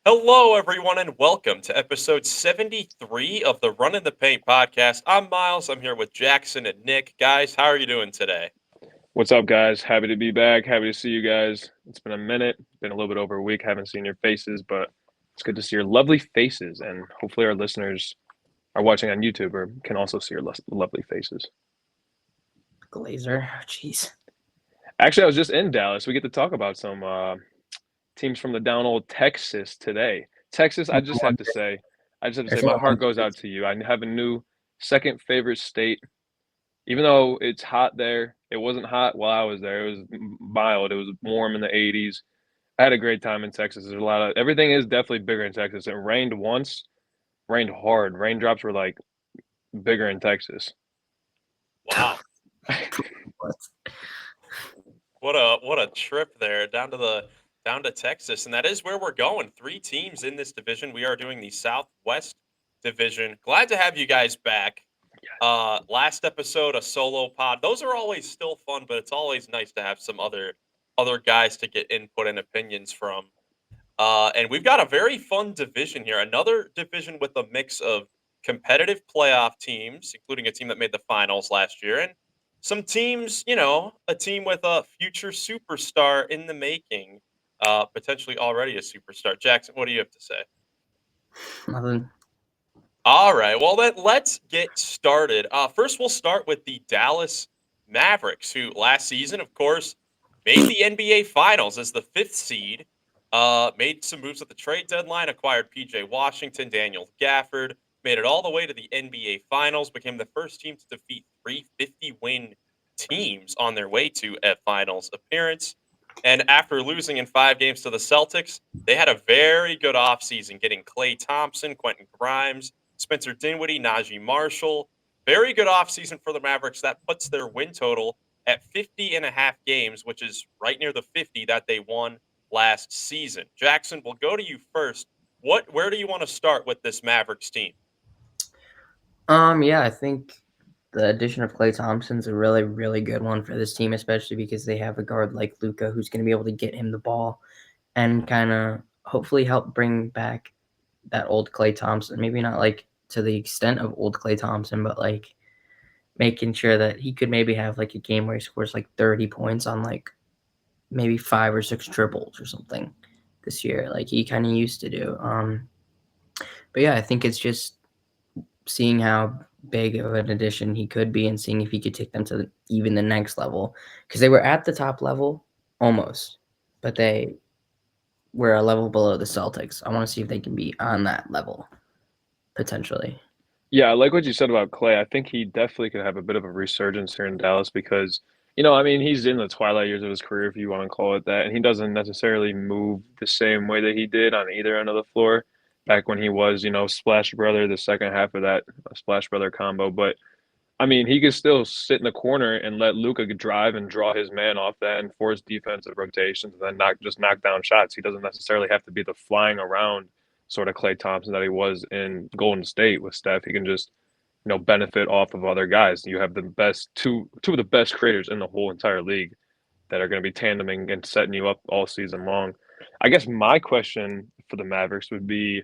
Hello, everyone, and welcome to episode 73 of the Run in the Paint podcast. I'm Miles. I'm here with Jackson and Nick. Guys, how are you doing today? What's up, guys? Happy to be back. Happy to see you guys. It's been a minute, been a little bit over a week. Haven't seen your faces, but it's good to see your lovely faces. And hopefully, our listeners are watching on YouTube or can also see your lovely faces. Glazer. Jeez. Actually, I was just in Dallas. We get to talk about some teams from the down old Texas today. Texas, I just have to say, There's my no heart goes out to you. I have a new second favorite state. Even though it's hot there, it wasn't hot while I was there. It was mild. It was warm in the 80s. I had a great time in Texas. There's a lot of everything is definitely bigger in Texas. It rained once, rained hard. Raindrops were like bigger in Texas. Wow, what? what a trip there down to Texas, and that is where we're going. Three teams in this division. We are doing the Southwest Division. Glad to have you guys back. Last episode, a solo pod. Those are always still fun, but it's always nice to have some other guys to get input and opinions from. And we've got a very fun division here. Another division with a mix of competitive playoff teams, including a team that made the finals last year, and some teams, a team with a future superstar in the making, potentially already a superstar. Jackson, what do you have to say? Nothing. All right. Well, then let's get started. First, we'll start with the Dallas Mavericks, who last season, of course, made the NBA Finals as the fifth seed. Made some moves at the trade deadline, acquired PJ Washington, Daniel Gafford, made it all the way to the NBA Finals, became the first team to defeat three 50-win teams on their way to a Finals appearance. And after losing in 5 games to the Celtics, they had a very good offseason, getting Klay Thompson, Quentin Grimes, Spencer Dinwiddie, Najee Marshall. Very good offseason for the Mavericks. That puts their win total at 50 and a half games, which is right near the 50 that they won last season. Jackson, we'll go to you first. Where do you want to start with this Mavericks team? Yeah, I think the addition of Klay Thompson's a really, really good one for this team, especially because they have a guard like Luca who's going to be able to get him the ball and kind of hopefully help bring back that old Klay Thompson. Maybe not like to the extent of old Klay Thompson, but like making sure that he could maybe have like a game where he scores like 30 points on like maybe 5 or 6 triples or something this year, like he kind of used to do. But yeah, I think it's just seeing how big of an addition he could be and seeing if he could take them to even the next level because they were at the top level almost, but they were a level below the Celtics. I want to see if they can be on that level potentially. Yeah, I like what you said about Clay. I think he definitely could have a bit of a resurgence here in Dallas because, I mean, he's in the twilight years of his career, if you want to call it that, and he doesn't necessarily move the same way that he did on either end of the floor back when he was, Splash Brother, the second half of that Splash Brother combo. But I mean, he could still sit in the corner and let Luka drive and draw his man off that and force defensive rotations and then knock down shots. He doesn't necessarily have to be the flying around sort of Klay Thompson that he was in Golden State with Steph. He can just, benefit off of other guys. You have the best two of the best creators in the whole entire league that are going to be tandeming and setting you up all season long. I guess my question for the Mavericks would be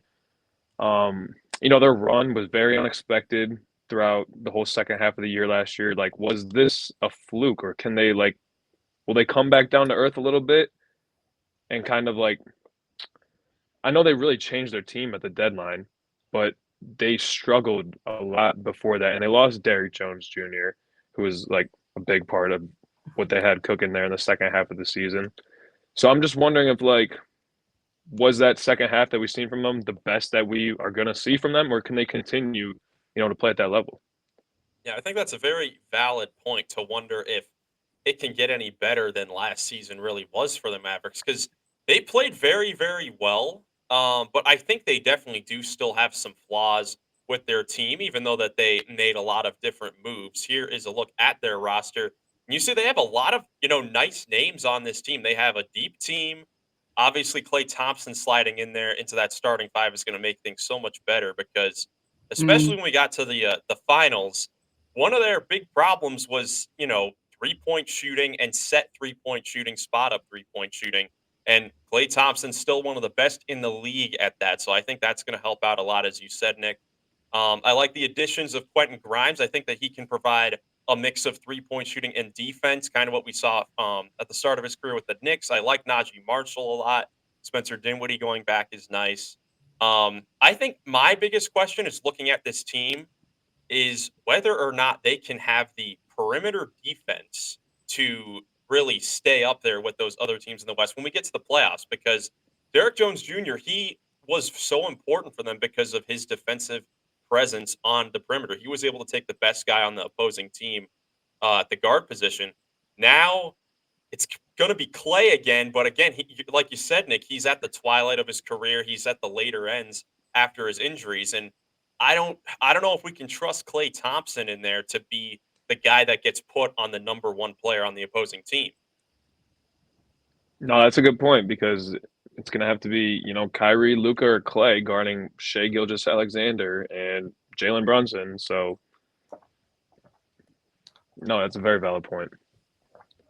their run was very unexpected throughout the whole second half of the year last year. Like, was this a fluke, or can they will they come back down to earth a little bit and kind of like? I know they really changed their team at the deadline, but they struggled a lot before that, and they lost Derrick Jones Jr., who was like a big part of what they had cooking there in the second half of the season. So I'm just wondering if was that second half that we've seen from them the best that we are going to see from them, or can they continue, to play at that level? Yeah, I think that's a very valid point to wonder if it can get any better than last season really was for the Mavericks because they played very, very well. But I think they definitely do still have some flaws with their team, even though that they made a lot of different moves. Here is a look at their roster. And you see they have a lot of, nice names on this team. They have a deep team. Obviously, Klay Thompson sliding in there into that starting five is going to make things so much better because, Mm, especially when we got to the finals, one of their big problems was, 3-point shooting and set 3-point shooting, spot up 3-point shooting. And Klay Thompson's still one of the best in the league at that. So I think that's going to help out a lot, as you said, Nick. I like the additions of Quentin Grimes. I think that he can provide a mix of 3-point shooting and defense, kind of what we saw at the start of his career with the Knicks. I like Najee Marshall a lot. Spencer Dinwiddie going back is nice. I think my biggest question is looking at this team is whether or not they can have the perimeter defense to really stay up there with those other teams in the West when we get to the playoffs. Because Derrick Jones Jr., he was so important for them because of his defensive presence on the perimeter. He was able to take the best guy on the opposing team at the guard position. Now it's going to be Clay again, but again, like you said, Nick, he's at the twilight of his career. He's at the later ends after his injuries, and I don't know if we can trust Clay Thompson in there to be the guy that gets put on the number one player on the opposing team. No, that's a good point because it's going to have to be, Kyrie, Luca, or Clay guarding Shea Gilgeous-Alexander and Jalen Brunson. So, no, that's a very valid point.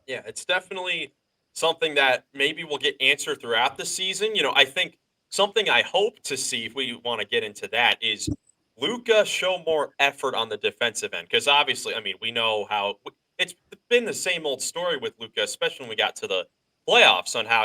Yeah, it's definitely something that maybe will get answered throughout the season. I think something I hope to see, if we want to get into that, is Luca show more effort on the defensive end. Because obviously, I mean, we know how it's been the same old story with Luca, especially when we got to the playoffs, on how,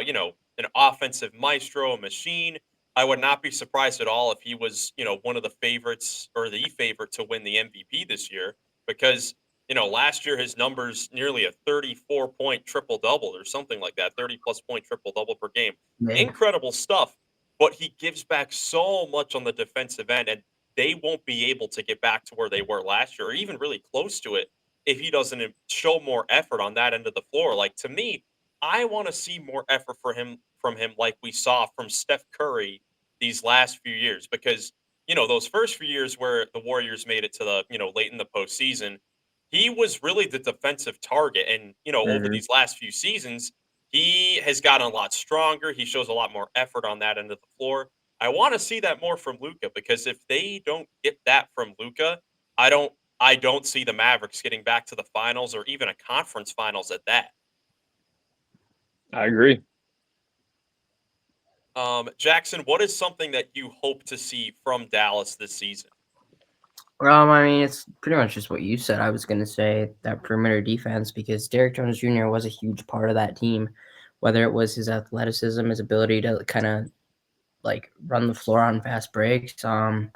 an offensive maestro, a machine. I would not be surprised at all if he was, one of the favorites or the favorite to win the MVP this year, because last year his numbers nearly a 34-point triple double or something like that, 30+ point triple double per game. Yeah. Incredible stuff. But he gives back so much on the defensive end, and they won't be able to get back to where they were last year, or even really close to it, if he doesn't show more effort on that end of the floor. Like, to me, I want to see more effort from him, like we saw from Steph Curry these last few years, because those first few years where the Warriors made it to the late in the postseason, he was really the defensive target. And, over Mhm. these last few seasons, he has gotten a lot stronger. He shows a lot more effort on that end of the floor. I want to see that more from Luca, because if they don't get that from Luca, I don't see the Mavericks getting back to the finals or even a conference finals at that. I agree. Jackson, what is something that you hope to see from Dallas this season? I mean, it's pretty much just what you said. I was going to say that perimeter defense, because Derrick Jones Jr. was a huge part of that team, whether it was his athleticism, his ability to kind of like run the floor on fast breaks, and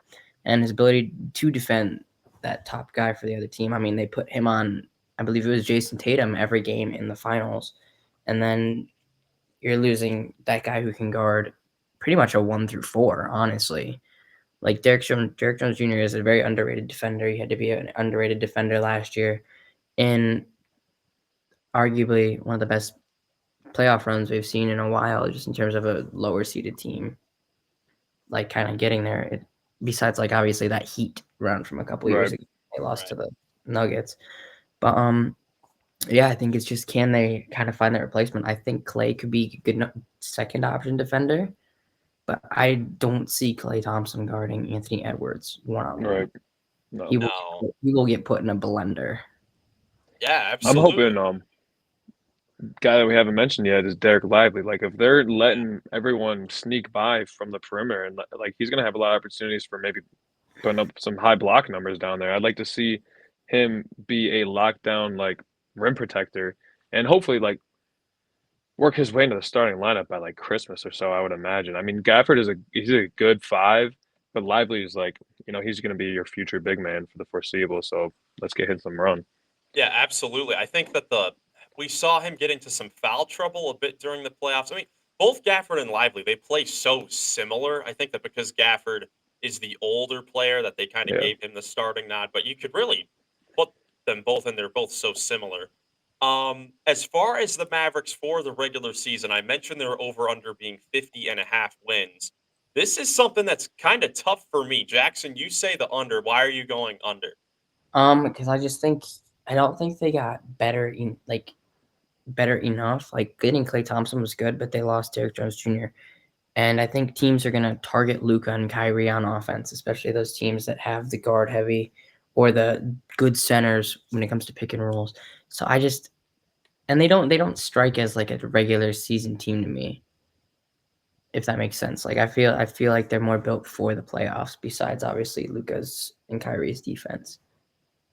his ability to defend that top guy for the other team. I mean, they put him on, I believe it was Jason Tatum every game in the finals, and then you're losing that guy who can guard pretty much a 1 through 4, honestly. Like Derrick Jones Jr. is a very underrated defender. He had to be an underrated defender last year, in arguably one of the best playoff runs we've seen in a while, just in terms of a lower seeded team, like kind of getting there. Besides, like obviously that Heat run from a couple years Right. ago, they lost Right. to the Nuggets. But yeah, I think it's just, can they kind of find that replacement? I think Clay could be a good second option defender, but I don't see Clay Thompson guarding Anthony Edwards one-on-one. Right. No. No. He will get put in a blender. Yeah, I'm absolutely. hoping guy that we haven't mentioned yet is Derek Lively. Like, if they're letting everyone sneak by from the perimeter, and like he's gonna have a lot of opportunities for maybe putting up some high block numbers down there. I'd like to see him be a lockdown like rim protector, and hopefully work his way into the starting lineup by like Christmas or so. I would imagine. I mean, Gafford he's a good 5, but Lively is like, he's gonna be your future big man for the foreseeable. So let's get him some run. Yeah, absolutely. I think that we saw him get into some foul trouble a bit during the playoffs. I mean, both Gafford and Lively, they play so similar. I think that because Gafford is the older player, that they kind of Yeah. gave him the starting nod, but you could really put them both in. They're both so similar. As far as the Mavericks for the regular season, I mentioned their over under being 50.5 wins. This is something that's kind of tough for me. Jackson, you say the under. Why are you going under? Because I don't think they got better enough. Like, getting Klay Thompson was good, but they lost Derrick Jones Jr. And I think teams are gonna target Luca and Kyrie on offense, especially those teams that have the guard heavy or the good centers when it comes to pick and rolls. So and they don't strike as like a regular season team to me. if that makes sense. Like I feel like they're more built for the playoffs. Besides, obviously, Luka's and Kyrie's defense.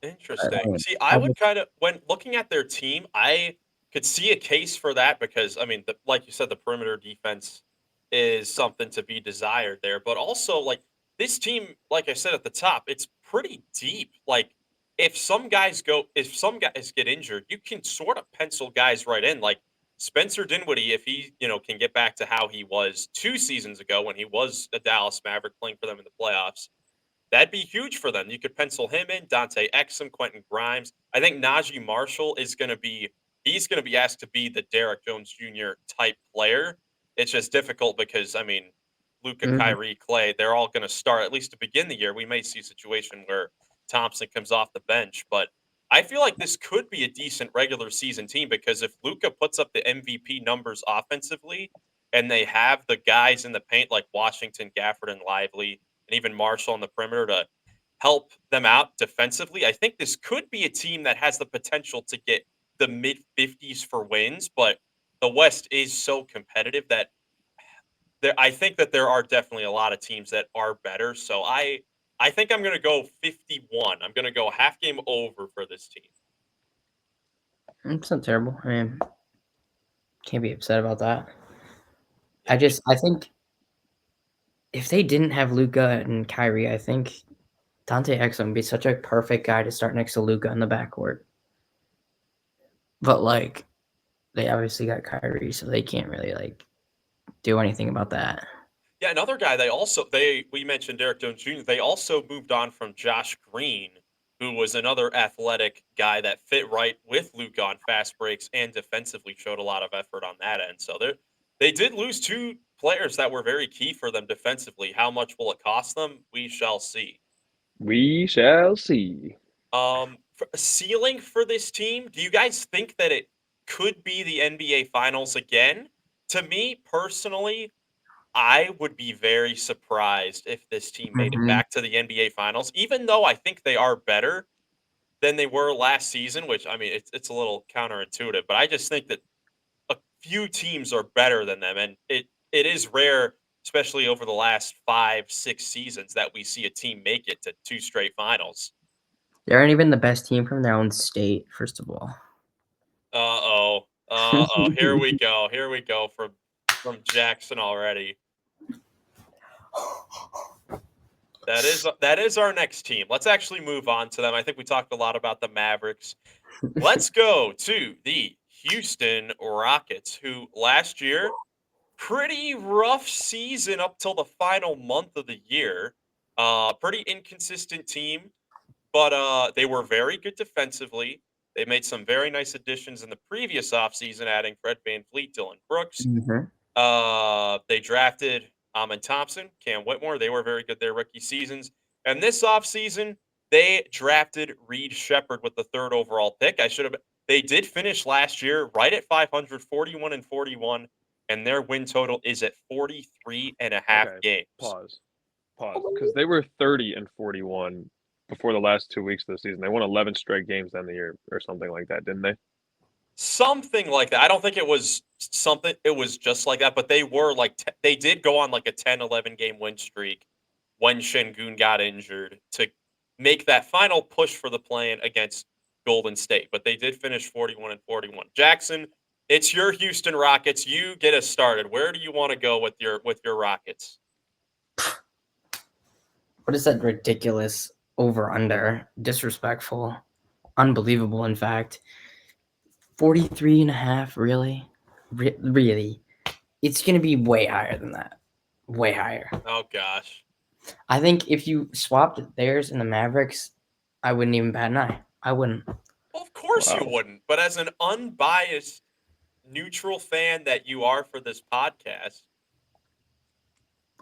But, Interesting. See, I I would would- kind of when looking at their team, I could see a case for that because I mean, like you said, the perimeter defense is something to be desired there. But also, like this team, like I said at the top, it's pretty deep. Like if some guys get injured, you can sort of pencil guys right in. Like Spencer Dinwiddie, if he can get back to how he was 2 seasons ago when he was a Dallas Maverick playing for them in the playoffs. That'd be huge for them. You could pencil him in, Dante Exum, Quentin Grimes. I think Najee Marshall he's gonna be asked to be the Derrick Jones Jr. type player. It's just difficult because I mean, Luca, Mhm. Kyrie, Clay, they're all gonna start at least to begin the year. We may see a situation where Thompson comes off the bench, but I feel like this could be a decent regular season team because if Luca puts up the MVP numbers offensively and they have the guys in the paint like Washington, Gafford, and Lively, and even Marshall on the perimeter to help them out defensively. I think this could be a team that has the potential to get the mid 50s for wins, but the West is so competitive that I think that there are definitely a lot of teams that are better. So I think I'm going to go 51. I'm going to go half game over for this team. It's not terrible. I mean, can't be upset about that. Yeah, I think if they didn't have Luca and Kyrie, I think Dante Exum would be such a perfect guy to start next to Luca in the backcourt. But like, they obviously got Kyrie, so they can't really like do anything about that. Yeah, another guy we mentioned Derrick Jones Jr. They also moved on from Josh Green, who was another athletic guy that fit right with Luka on fast breaks and defensively showed a lot of effort on that end. So they did lose two players that were very key for them defensively. How much will it cost them? We shall see. We shall see. Ceiling for this team, do you guys think that it could be the NBA Finals again? To me personally, I would be very surprised if this team made it Mhm. back to the NBA Finals, even though I think they are better than they were last season, which I mean it's a little counterintuitive, but I just think that a few teams are better than them, and it is rare, especially over the last 5, 6 seasons, that we see a team make it to two straight finals. They aren't even the best team from their own state, first of all. Here we go. Here we go from Jackson already. That is our next team. Let's actually move on to them. I think we talked a lot about the Mavericks. Let's go to the Houston Rockets, who last year pretty rough season up till the final month of the year. Pretty inconsistent team, but they were very good defensively. They made some very nice additions in the previous offseason, adding Fred VanVleet, Dylan Brooks. Mhm. They drafted Amon Thompson, Cam Whitmore. They were very good their rookie seasons. And this offseason, they drafted Reed Shepard with the third overall pick. They did finish last year right at 500, 41 and 41, and their win total is at 43 and a half Okay, games. pause. Because they were 30 and 41 before the last 2 weeks of the season. They won 11 straight games in the year or something like that, didn't they? Something like that. I don't think it was something it was just like that, but they were like they did go on like a 10-11 game win streak when Şengün got injured to make that final push for the play-in against Golden State, but they did finish 41 and 41. Jackson, it's your Houston Rockets. You get us started. Where do you want to go with your Rockets? What is that ridiculous over under? Disrespectful. Unbelievable, in fact. 43 and a half, really? Really? It's going to be way higher than that. Way higher. Oh gosh. I think if you swapped theirs and the Mavericks, I wouldn't even bat an eye. I wouldn't. Well, of course you Wow. wouldn't, but as an unbiased neutral fan that you are for this podcast,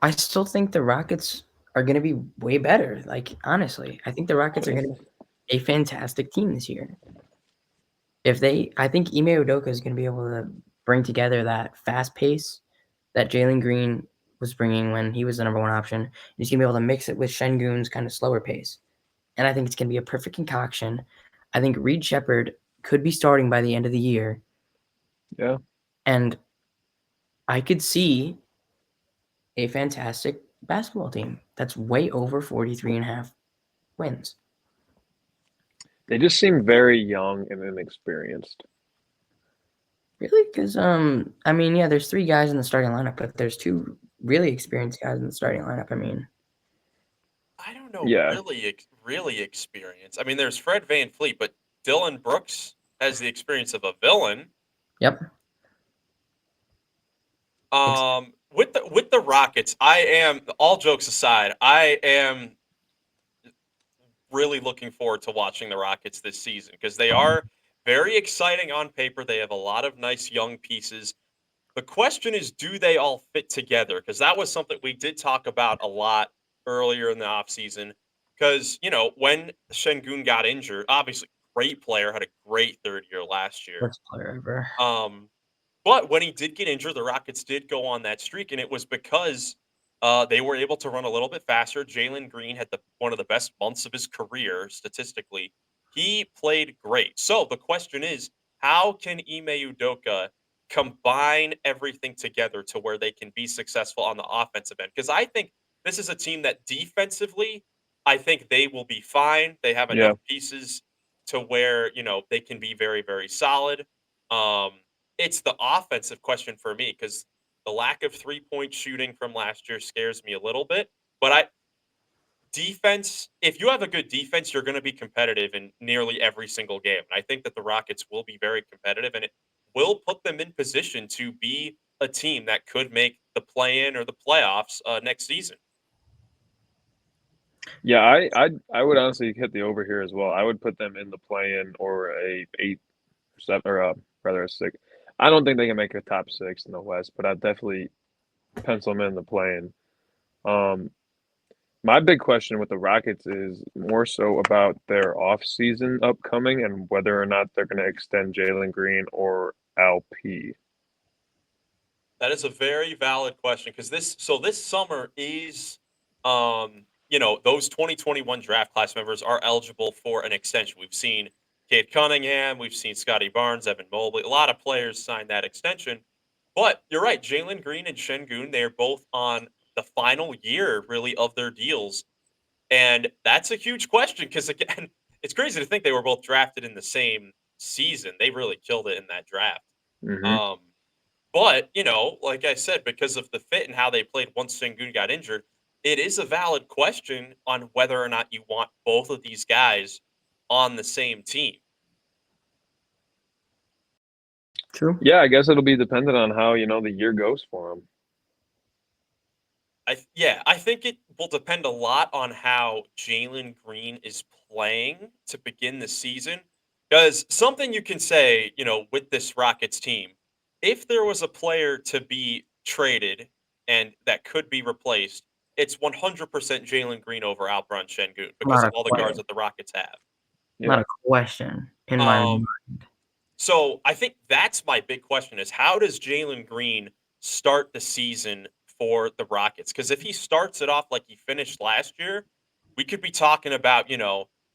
I still think the Rockets are going to be way better. Like, honestly, I think the Rockets are going to be a fantastic team this year. I think Ime Udoka is going to be able to bring together that fast pace that Jalen Green was bringing when he was the number one option. He's going to be able to mix it with Şengün's kind of slower pace. And I think it's going to be a perfect concoction. I think Reed Shepard could be starting by the end of the year. Yeah. And I could see a fantastic basketball team that's way over 43.5 wins. They just seem very young and inexperienced. Really? Because I mean, yeah, there's 3 guys in the starting lineup, but there's 2 really experienced guys in the starting lineup. I mean, I don't know, Yeah, really experienced. I mean, there's Fred VanVleet, but Dylan Brooks has the experience of a villain. yep. With the Rockets, I am, all jokes aside, I am really looking forward to watching the Rockets this season because they are very exciting on paper. They have a lot of nice young pieces. The question is, do they all fit together? Because that was something we did talk about a lot earlier in the offseason. Because, when Şengün got injured, obviously, great player, had a great third year last year. Worst player ever. But when he did get injured, the Rockets did go on that streak, and it was because they were able to run a little bit faster. Jalen Green had one of the best months of his career statistically. He played great. So the question is, how can Ime Udoka combine everything together to where they can be successful on the offensive end? Because I think this is a team that defensively, I think they will be fine. They have enough yeah. pieces to where they can be very, very solid. Um, it's the offensive question for me because the lack of 3-point shooting from last year scares me a little bit. But defense, if you have a good defense, you're going to be competitive in nearly every single game. And I think that the Rockets will be very competitive, and it will put them in position to be a team that could make the play-in or the playoffs next season. Yeah, I would honestly hit the over here as well. I would put them in the play-in or a 8, 7, or rather a 6. I don't think they can make a top 6 in the West, but I'd definitely pencil them in the play-in. Um, my big question with the Rockets is more so about their off-season upcoming and whether or not they're going to extend Jalen Green or LP. That is a very valid question because this summer is, those 2021 draft class members are eligible for an extension. We've seen Cade Cunningham, we've seen Scotty Barnes, Evan Mobley, a lot of players sign that extension. But you're right, Jalen Green and Şengün, they're both on the final year really of their deals, and that's a huge question because again, it's crazy to think they were both drafted in the same season. They really killed it in that draft. Hmm. Um, but, like I said, because of the fit and how they played once Sengun got injured, it is a valid question on whether or not you want both of these guys on the same team. True. Yeah, I guess it'll be dependent on how, the year goes for them. I think it will depend a lot on how Jalen Green is playing to begin the season. Because something you can say, with this Rockets team, if there was a player to be traded and that could be replaced, it's 100% Jalen Green over Alperen Şengün because Not of a all the guards question. that the Rockets have. Not Yeah. a question in my mind. Um, So I think that's my big question is how does Jalen Green start the season for the Rockets? Because if he starts it off like he finished last year, we could be talking about,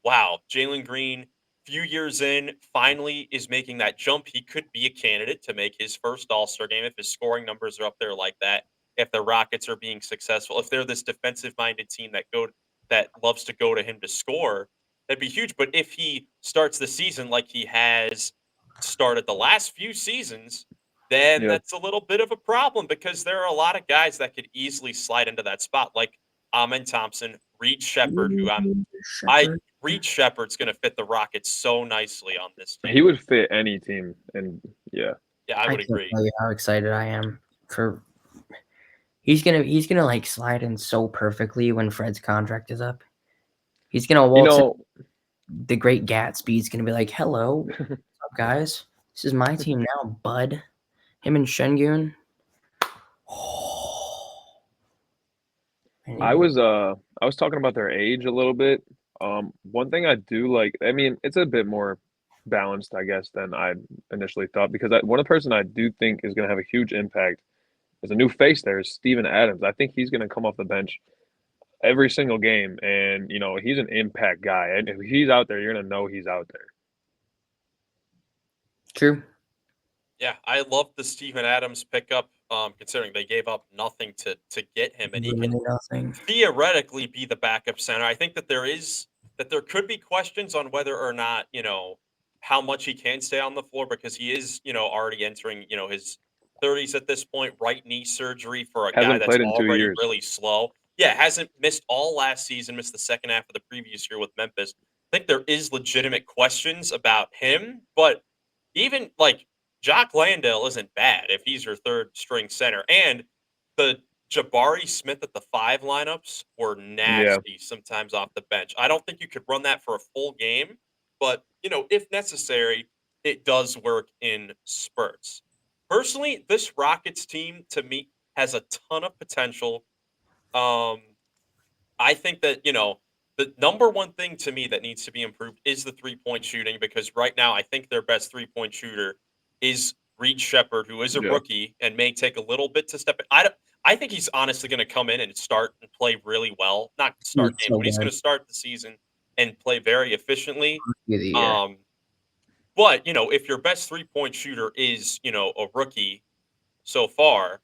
wow, Jalen Green, few years in, finally is making that jump. He could be a candidate to make his first All-Star game if his scoring numbers are up there like that. If the Rockets are being successful, if they're this defensive-minded team that loves to go to him to score, that'd be huge. But if he starts the season like he has started the last few seasons, then Yeah. that's a little bit of a problem because there are a lot of guys that could easily slide into that spot, like Amen Thompson, Reed Shepard, who Shepherd. Reed Shepard's going to fit the Rockets so nicely on this team. He would fit any team, and yeah. Yeah, I I would can't agree. tell you how excited I am for. He's gonna like slide in so perfectly when Fred's contract is up. He's gonna You waltz in. know, The Great Gatsby's gonna be like, "Hello, what's up, guys? This is my team now, bud." Him and Şengün. I was talking about their age a little bit. One thing I do like, I mean, it's a bit more balanced, I guess, than I initially thought because one person I do think is going to have a huge impact is a new face there is Steven Adams. I think he's going to come off the bench every single game, and he's an impact guy. And if he's out there, you're going to know he's out there. True. Yeah, I love the Steven Adams pickup. considering they gave up nothing to get him, and he can Literally nothing. theoretically be the backup center. I think that there could be questions on whether or not, how much he can stay on the floor because he is, already entering, his 30s at this point, right knee surgery for a guy Hasn't that's played in 2 already years. really slow. Yeah, hasn't missed all last season, missed the second half of the previous year with Memphis. I think there is legitimate questions about him, but even like Jock Landale isn't bad if he's your third string center. And the Jabari Smith at the 5 lineups were Yeah. nasty sometimes off the bench. I don't think you could run that for a full game, but if necessary, it does work in spurts. Personally, this Rockets team to me has a ton of potential. Um, I think that, the number one thing to me that needs to be improved is the 3-point shooting because right now I think their best 3-point shooter is Reed Shepherd, who is a Yeah. rookie and may take a little bit to step in. I think he's honestly going to come in and start and play really well. Not He's start games, so but he's going good. to start the season and play very efficiently. Rookie of the year. Um, but if your best 3-point shooter is a rookie so far,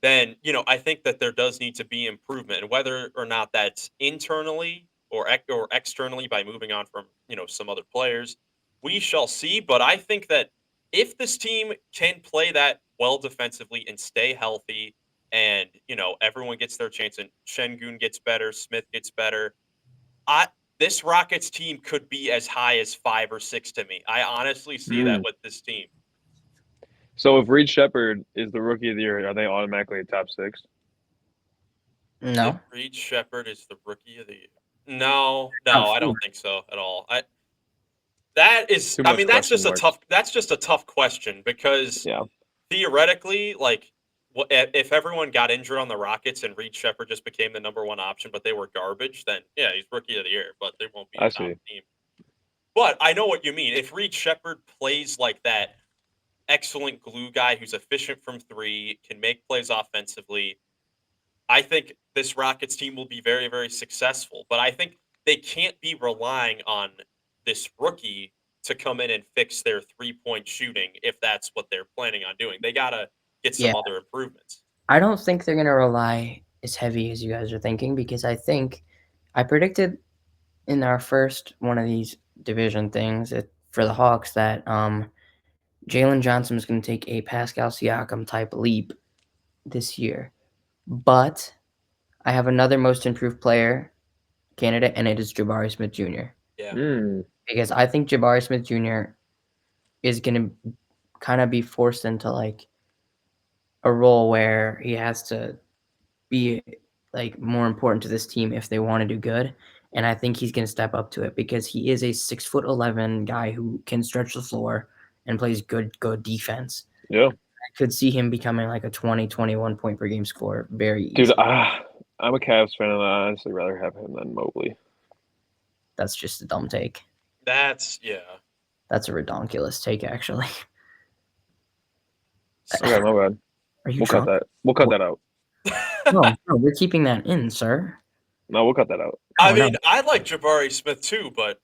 then I think that there does need to be improvement, and whether or not that's internally or externally by moving on from some other players, we shall see. But I think that if this team can play that well defensively and stay healthy, and everyone gets their chance, and Şengün gets better, Smith gets better, I this Rockets team could be as high as 5 or 6 to me. I honestly see that Mm. with this team. So if Reed Shepherd is the rookie of the year, are they automatically a top 6? If No. Reed Shepherd is the rookie of the year. No, Top I 4. don't think so at all. That is Too I much mean, that's question just a marks. tough question because Yeah. theoretically, like, if everyone got injured on the Rockets and Reed Shepherd just became the number one option, but they were garbage, then yeah, he's rookie of the year, but they won't be a I top see. team. But I know what you mean. If Reed Shepherd plays like that excellent glue guy who's efficient from 3, can make plays offensively, I think this Rockets team will be very, very successful. But I think they can't be relying on this rookie to come in and fix their 3-point shooting if that's what they're planning on doing. They got to get Yeah. some other improvements. I don't think they're gonna rely as heavy as you guys are thinking because I predicted in our first one of these division things for the Hawks that Jalen Johnson was going to take a Pascal Siakam type leap this year. But I have another most improved player candidate, and it is Jabari Smith Jr. Yeah. Because I think Jabari Smith Jr. is going to kind of be forced into like a role where he has to be like more important to this team if they want to do good. And I think he's going to step up to it because he is a 6'11" guy who can stretch the floor and plays good defense. Yeah. I could see him becoming like a 21 point per game scorer very easily. Dude, I'm a Cavs fan, and I honestly rather have him than Mobley. That's just a dumb take. That's That's a redonkulous take, actually. Okay, my bad. Are you We'll drunk? cut that. We'll cut that out. No, we're keeping that in, sir. No, we'll cut that out. I Oh, no. mean, I like Jabari Smith too, but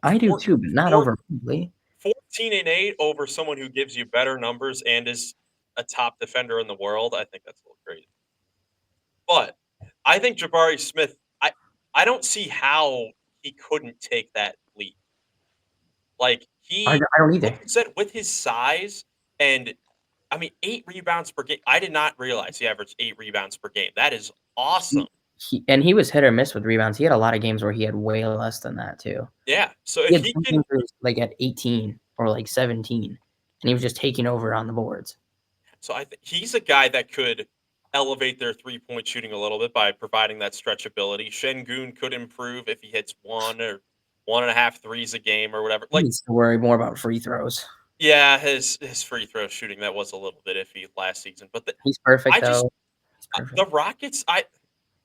I do too, but not over Mobley. 14-8 over someone who gives you better numbers and is a top defender in the world, I think that's a little crazy. But I think Jabari Smith, I don't see how he couldn't take that leap. Like I don't either. like you said, with his size and I mean 8 rebounds per game. I did not realize he averaged 8 rebounds per game. That is awesome. He was hit or miss with rebounds. He had a lot of games where he had way less than that too. Yeah. So He if had he some can games where he was like at 18 or like 17, and he was just taking over on the boards. So I think he's a guy that could elevate their 3-point shooting a little bit by providing that stretchability. Şengün could improve if he hits 1 or 1.5 threes a game or whatever. He Like, needs to worry more about free throws. yeah, his free throw shooting that was a little bit iffy last season, but He's perfect I just though. He's perfect. the Rockets.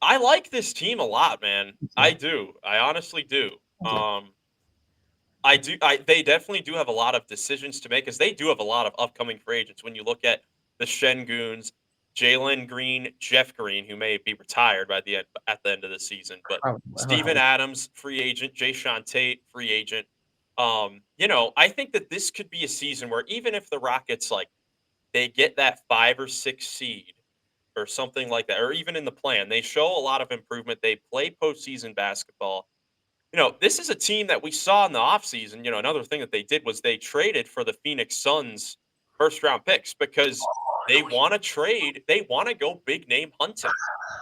I like this team a lot, man. I do. I honestly do. I do. They definitely do have a lot of decisions to make because they do have a lot of upcoming free agents. When you look at the Şengüns, Jalen Green, Jeff Green, who may be retired at the end of the season, but Steven Adams, free agent, Jayshawn Tate, free agent. I think that this could be a season where even if the Rockets like they get that 5 or 6 seed or something like that, or even in the plan, they show a lot of improvement. They play postseason basketball. This is a team that we saw in the offseason. Another thing that they did was they traded for the Phoenix Suns first round picks because they want to trade. They want to go big name hunting.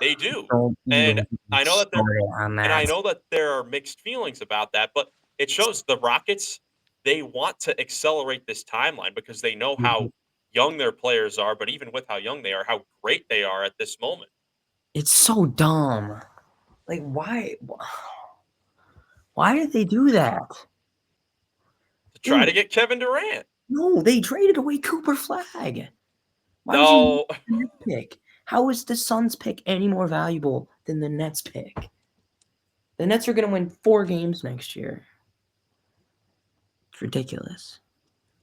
They do. Don't And even I get know that there started on and I that. know that there are mixed feelings about that, but it shows the Rockets, they want to accelerate this timeline because they know how young their players are, but even with how young they are, how great they are at this moment. It's so dumb. Like, why did they do that? To try to Dude, get Kevin Durant. no, they traded away Cooper Flag. Why would you No, use the Nets pick? How is the Suns pick any more valuable than the Nets pick? The Nets are going to win 4 games next year. It's ridiculous.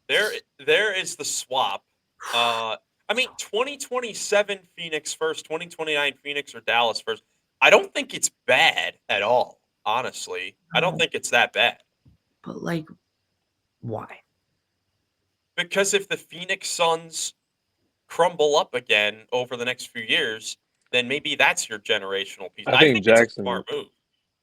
there is the swap. I mean, 2027 Phoenix first, 2029 Phoenix or Dallas first. I don't think it's bad at all, honestly. I don't No, think it's that bad. but like, why? Because if the Phoenix Suns crumble up again over the next few years, then maybe that's your generational piece. I I think think it's a Jackson smart move.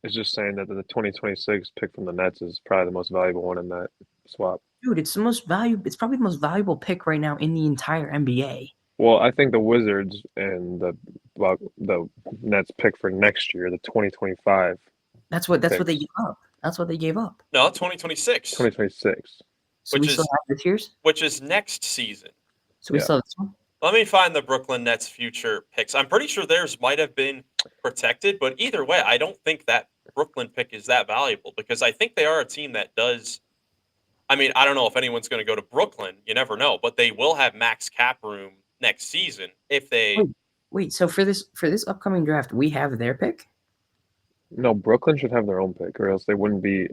is just saying that the 2026 pick from the Nets is probably the most valuable one in that swap. Dude, it's the most valuable. It's probably the most valuable pick right now in the entire NBA. Well, I think the Wizards and the Nets pick for next year, the 2025 That's what they picks, gave up. That's what they gave up. No, 2026, 2026. So which we still is have this year's. which is next season. So we Yeah. still have this one. Let me find the Brooklyn Nets future picks. I'm pretty sure theirs might have been protected, but either way, I don't think that Brooklyn pick is that valuable because I think they are a team that does. I mean, I don't know if anyone's going to go to Brooklyn. You never know, but they will have max cap room next season if they. Wait. So for this upcoming draft, we have their pick. No, Brooklyn should have their own pick, or else they wouldn't be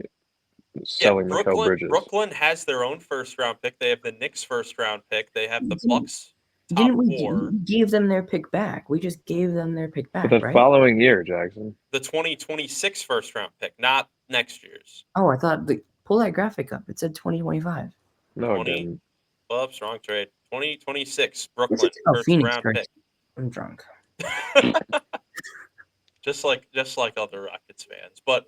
Yeah, selling Mikal Brooklyn. Bridges. Brooklyn has their own first round pick. They have the Knicks first round pick. They have the Didn't, Bucks top didn't we? four. We gave them their pick back. We just gave them their pick But back, the right? following year, Jackson. The 2026 first round pick, not next year's. Oh, I thought pull that graphic up. It said 2025. No, 20. again. Oops, wrong trade. 2026 This Brooklyn is first Phoenix round first. pick. I'm drunk. just like other Rockets fans. But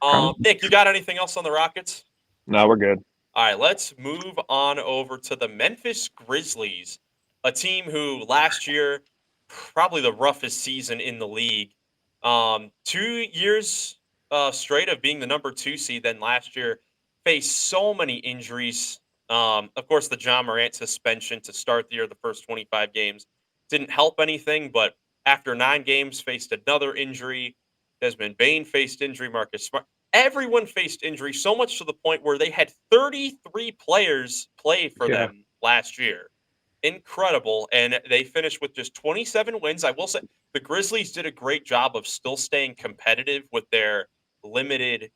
Probably. Nick, you got anything else on the Rockets? No, we're good. All right, let's move on over to the Memphis Grizzlies, a team who last year, probably the roughest season in the league. 2 years straight of being the number 2 seed, then last year faced so many injuries. Of course, the John Morant suspension to start the year, the first 25 games, didn't help anything, but after 9 games, faced another injury. Desmond Bain faced injury. Marcus Smart. Everyone faced injury, so much to the point where they had 33 players play for Yeah. them last year. Incredible. And they finished with just 27 wins. I will say the Grizzlies did a great job of still staying competitive with their limited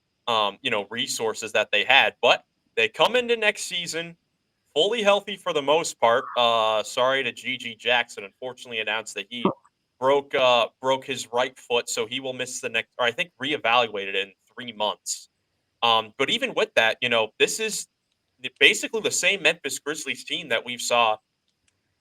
resources that they had. But they come into next season fully healthy for the most part. Sorry to Gigi Jackson, unfortunately announced that he broke his right foot, so he will miss the next, or I think reevaluated in 3 months. But even with that, this is basically the same Memphis Grizzlies team that we've saw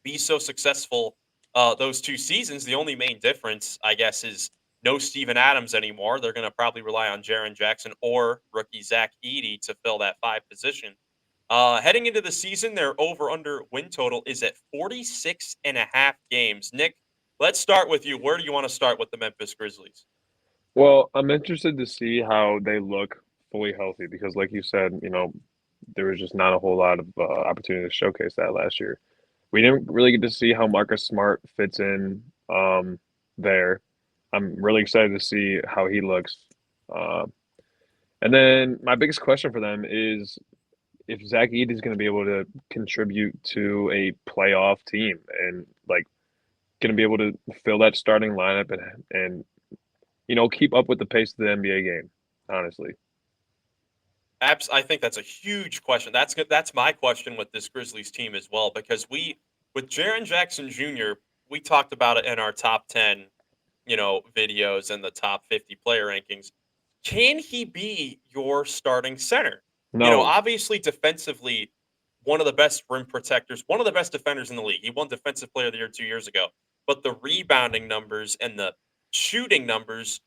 be so successful those 2 seasons. The only main difference, I guess, is no Steven Adams anymore. They're going to probably rely on Jaren Jackson or rookie Zach Edey to fill that 5 position. Heading into the season, their over-under win total is at 46.5 games. Nick, let's start with you. Where do you want to start with the Memphis Grizzlies? Well, I'm interested to see how they look fully healthy because, like you said, there was just not a whole lot of opportunity to showcase that last year. We didn't really get to see how Marcus Smart fits in there. I'm really excited to see how he looks. And then my biggest question for them is if Zach Edey is going to be able to contribute to a playoff team and going to be able to fill that starting lineup and keep up with the pace of the NBA game, honestly. I think that's a huge question. That's good. That's my question with this Grizzlies team as well, because with Jaren Jackson Jr., we talked about it in our top 10, videos and the top 50 player rankings. Can he be your starting center? No, Obviously defensively, one of the best rim protectors, one of the best defenders in the league. He won Defensive Player of the Year 2 years ago. But the rebounding numbers and the shooting numbers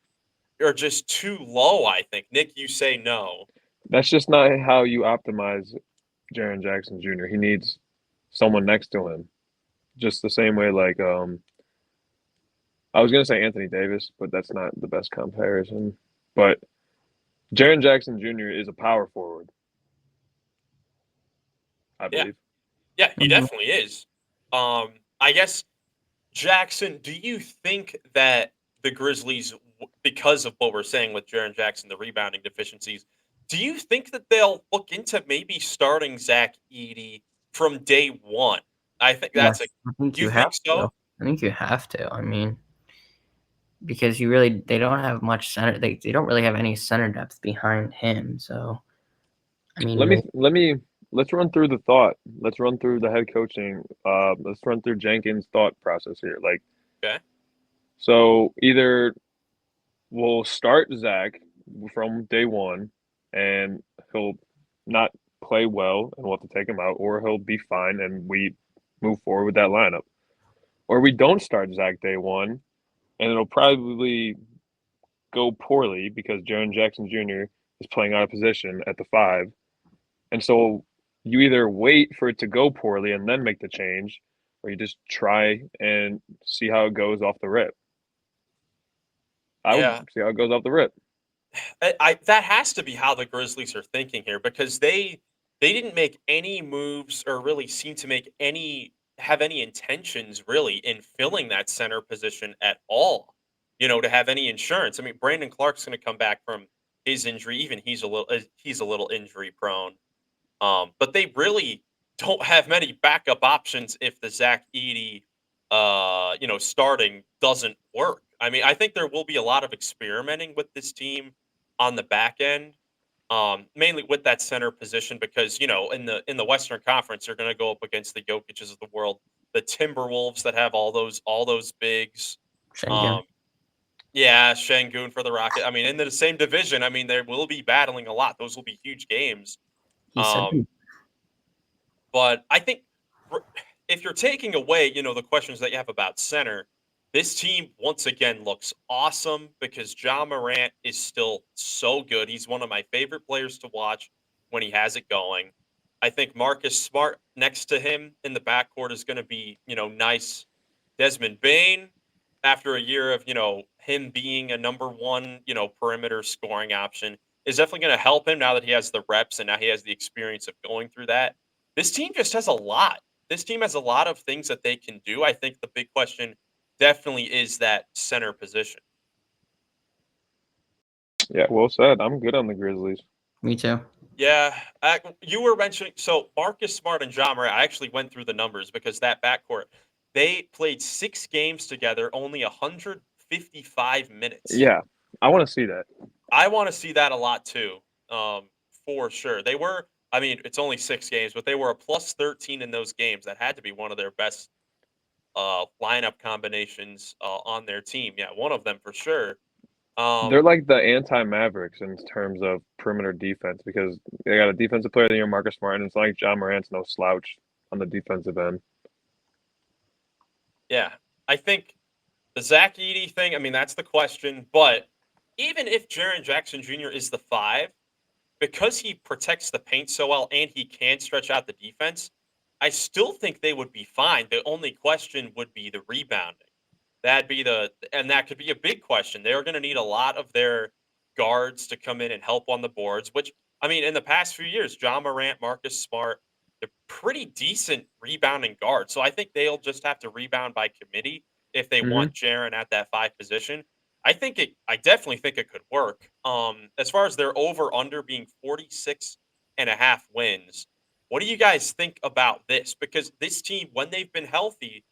are just too low, I think. Nick, you say no. That's just not how you optimize Jaren Jackson Jr. He needs someone next to him. Just the same way, like, I was gonna say Anthony Davis, but that's not the best comparison. But Jaren Jackson Jr. is a power forward, I Yeah. believe. Yeah, he Mhm. definitely is. I guess, Jackson, do you think that the Grizzlies, because of what we're saying with Jaren Jackson, the rebounding deficiencies, do you think that they'll look into maybe starting Zach Edey from day one? I think that's a. Yes, I think You you have think to. so? I think you have to. I mean, because they don't have much center. They don't really have any center depth behind him. So I mean, Let's run through the thought. Let's run through the head coaching. Let's run through Jenkins' thought process here. Like, Okay. so either we'll start Zach from day one, and he'll not play well, and we'll have to take him out, or he'll be fine, and we move forward with that lineup. Or we don't start Zach day one, and it'll probably go poorly because Jaren Jackson Jr. is playing out of position at the five. And so you either wait for it to go poorly and then make the change, or you just try and see how it goes off the rip. I would Yeah. see how it goes off the rip. That has to be how the Grizzlies are thinking here because they didn't make any moves or really seem to have any intentions really in filling that center position at all. To have any insurance. I mean, Brandon Clark's going to come back from his injury. Even he's a little injury prone. But they really don't have many backup options if the Zach Edey, starting doesn't work. I mean, I think there will be a lot of experimenting with this team on the back end, mainly with that center position because in the Western Conference they're going to go up against the Jokic's of the world, the Timberwolves that have all those bigs. Schengen. Um, yeah, Shangoon for the Rocket. I mean, in the same division, I mean, they will be battling a lot. Those will be huge games. He said, Um, But I think r- if you're taking away, the questions that you have about center, this team once again looks awesome because John Morant is still so good. He's one of my favorite players to watch when he has it going. I think Marcus Smart next to him in the backcourt is going to be, nice. Desmond Bain, after a year of, him being a number one, perimeter scoring option, is definitely going to help him now that he has the reps and now he has the experience of going through that. This team just has a lot. This team has a lot of things that they can do. I think the big question definitely is that center position. Yeah, well said. I'm good on the Grizzlies. "Me too." Yeah, you were mentioning Marcus Smart and John Morant. I actually went through the numbers because that backcourt they played 6 games together, only 155 minutes. Yeah, I want to see that. I want to see that a lot too, for sure. They were, I mean, it's only 6 games, but they were a plus 13 in those games. That had to be one of their best lineup combinations on their team. Yeah, one of them for sure. They're Um, like the anti-Mavericks in terms of perimeter defense because they got a defensive player of the year, Marcus Smart, and it's like John Morant's no slouch on the defensive end. yeah, I think the Zach Edey thing. I mean, that's the question. But even if Jaren Jackson Jr. is the five, because he protects the paint so well and he can stretch out the defense, I still think they would be fine. The only question would be the rebounding. And that could be a big question. They're going to need a lot of their guards to come in and help on the boards, which, I mean, in the past few years, John Morant, Marcus Smart, they're pretty decent rebounding guards. So I think they'll just have to rebound by committee if they Hmm. want Jaron at that five position. I definitely think it could work. As far as their over under being 46.5 wins, what do you guys think about this? Because this team, when they've been healthy,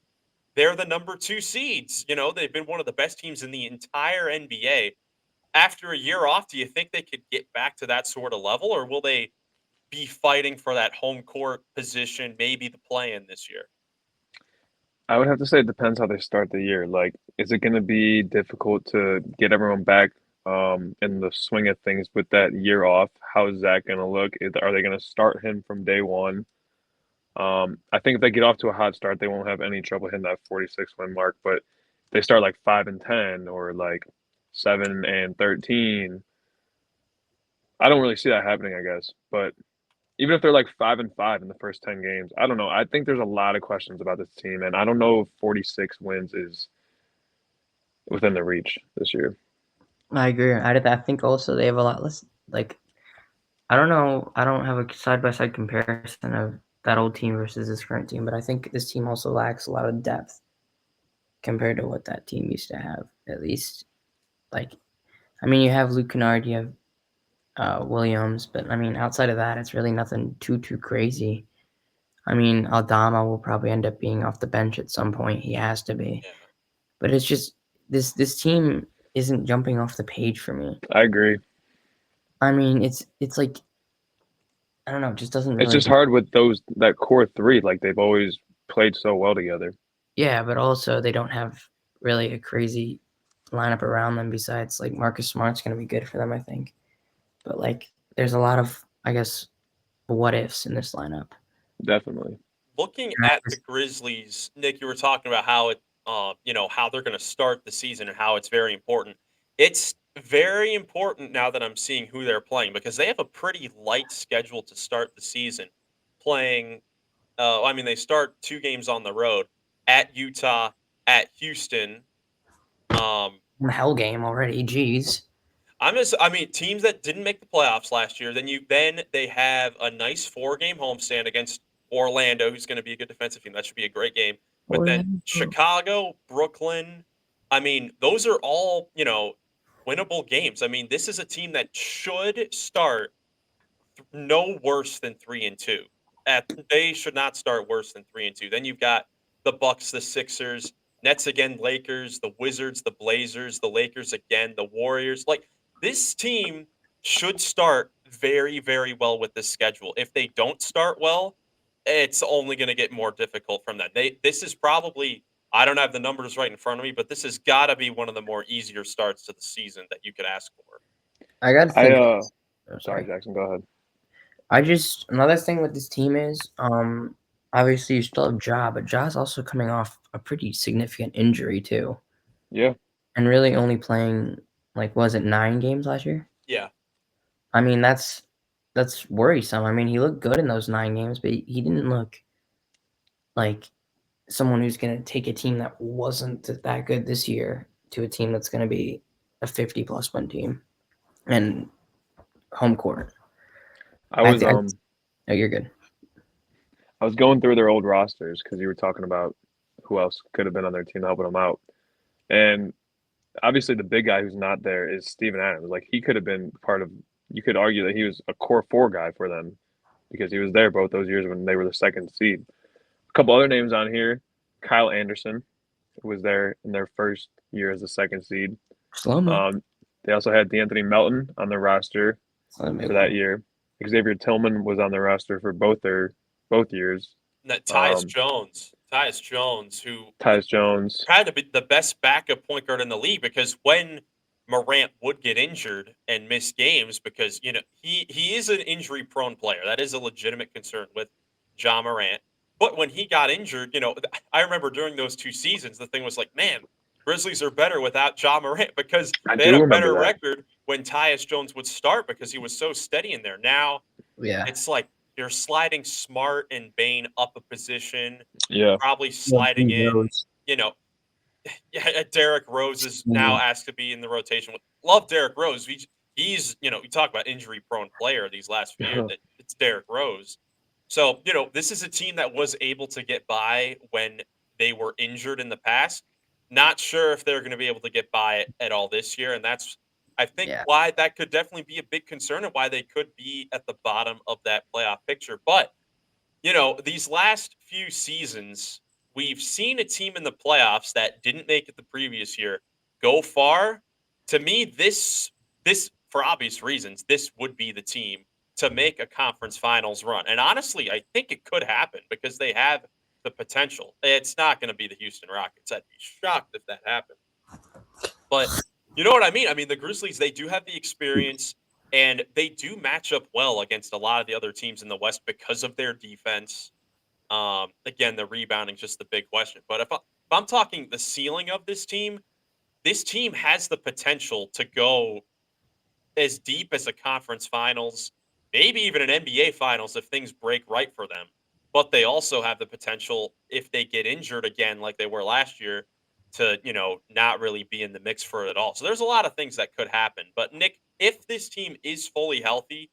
they're the number 2 seeds. They've been one of the best teams in the entire NBA. After a year off, do you think they could get back to that sort of level, or will they be fighting for that home court position, maybe the play-in this year? I would have to say it depends how they start the year. Like, is it going to be difficult to get everyone back in the swing of things with that year off? How is Zach going to look? Are they going to start him from day one? I think if they get off to a hot start, they won't have any trouble hitting that 46-win mark. But if they start like 5-10 or like 7-13, I don't really see that happening, I guess. But even if they're like 5-5 in the first 10 games, I don't know. I think there's a lot of questions about this team, and I don't know if 46 wins is within the reach this year. I agree. I think also they have a lot less, like, I don't know. I don't have a side-by-side comparison of that old team versus this current team, but I think this team also lacks a lot of depth compared to what that team used to have, at least. Like, I mean, you have Luke Kennard, you have Williams, but I mean, outside of that, it's really nothing too crazy. I mean, Aldama will probably end up being off the bench at some point. He has to be. Yeah. But it's just this team isn't jumping off the page for me. I agree. I mean, it's like, I don't know, it just doesn't really. It's just hard with that core three. Like they've always played so well together. Yeah, but also they don't have really a crazy lineup around them besides like Marcus Smart's going to be good for them, I think. But like, there's a lot of, I guess, what ifs in this lineup. Definitely. Looking at the Grizzlies, Nick, you were talking about how how they're going to start the season and how it's very important. It's very important now that I'm seeing who they're playing because they have a pretty light schedule to start the season. Playing, they start 2 games on the road at Utah, at Houston. Hell game already, jeez. Teams that didn't make the playoffs last year. Then they have a nice 4-game homestand against Orlando, who's going to be a good defensive team. That should be a great game. But then Chicago, Brooklyn. Those are all, winnable games. This is a team that should start no worse than 3-2. They should not start worse than 3-2. Then you've got the Bucks, the Sixers, Nets again, Lakers, the Wizards, the Blazers, the Lakers again, the Warriors. Like, this team should start very, very well with this schedule. If they don't start well, it's only going to get more difficult from that. This is probably, I don't have the numbers right in front of me, but this has got to be one of the more easier starts to the season that you could ask for. I got to think. Sorry, Jackson, go ahead. Another thing with this team is, obviously you still have Ja, but Ja's also coming off a pretty significant injury too. Yeah. And really only playing, like, was it 9 games last year? Yeah. That's worrisome. He looked good in those 9 games, but he didn't look like someone who's going to take a team that wasn't that good this year to a team that's going to be a 50-plus win team and home court. Oh, you're good. I was going through their old rosters because you were talking about who else could have been on their team helping them out. And obviously the big guy who's not there is Steven Adams. Like, he could have been you could argue that he was a core 4 guy for them because he was there both those years when they were the 2nd seed. A couple other names on here. Kyle Anderson was there in their first year as the 2nd seed. Slow-mo. They also had DeAnthony Melton on the roster for that year. Xavier Tillman was on the roster for both years. That Tyus Jones, who had to be the best backup point guard in the league because when Morant would get injured and miss games, because he is an injury prone player. That is a legitimate concern with Ja Morant. But when he got injured, I remember during those 2 seasons, the thing was like, man, Grizzlies are better without Ja Morant because they had a better record when Tyus Jones would start because he was so steady in there. Now, it's like you're sliding Smart and Bane up a position. Yeah. Probably sliding in, Derrick Rose is now asked to be in the rotation. Love Derrick Rose. He's you talk about injury-prone player these last few years. It's Derrick Rose. So, this is a team that was able to get by when they were injured in the past. Not sure if they're going to be able to get by at all this year, and that's, I think, why that could definitely be a big concern and why they could be at the bottom of that playoff picture. But, these last few seasons, we've seen a team in the playoffs that didn't make it the previous year go far. To me, this for obvious reasons, this would be the team to make a conference finals run. And honestly, I think it could happen because they have the potential. It's not going to be the Houston Rockets. I'd be shocked if that happened. But you know what I mean? The Grizzlies, they do have the experience and they do match up well against a lot of the other teams in the West because of their defense. Again, the rebounding is just the big question. But if I'm talking the ceiling of this team has the potential to go as deep as a conference finals, maybe even an NBA finals if things break right for them. But they also have the potential, if they get injured again like they were last year, to not really be in the mix for it at all. So there's a lot of things that could happen. But Nick, if this team is fully healthy,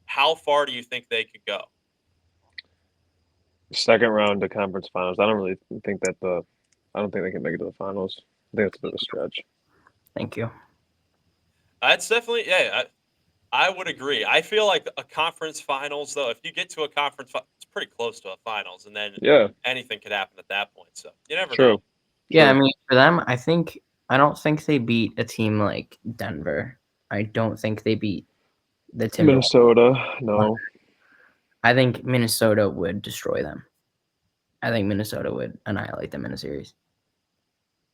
how far do you think they could go? Second round to conference finals. I don't really think that I don't think they can make it to the finals. I think it's a bit of a stretch. Thank you. That's definitely, yeah. I would agree. I feel like a conference finals, though, if you get to a conference, it's pretty close to a finals, and then Yeah, anything could happen at that point. So you never know. true. Yeah, I True. mean, for them, I don't think they beat a team like Denver. I don't think they beat the Timberwolves. Minnesota, no. I think Minnesota would destroy them. I think Minnesota would annihilate them in a series.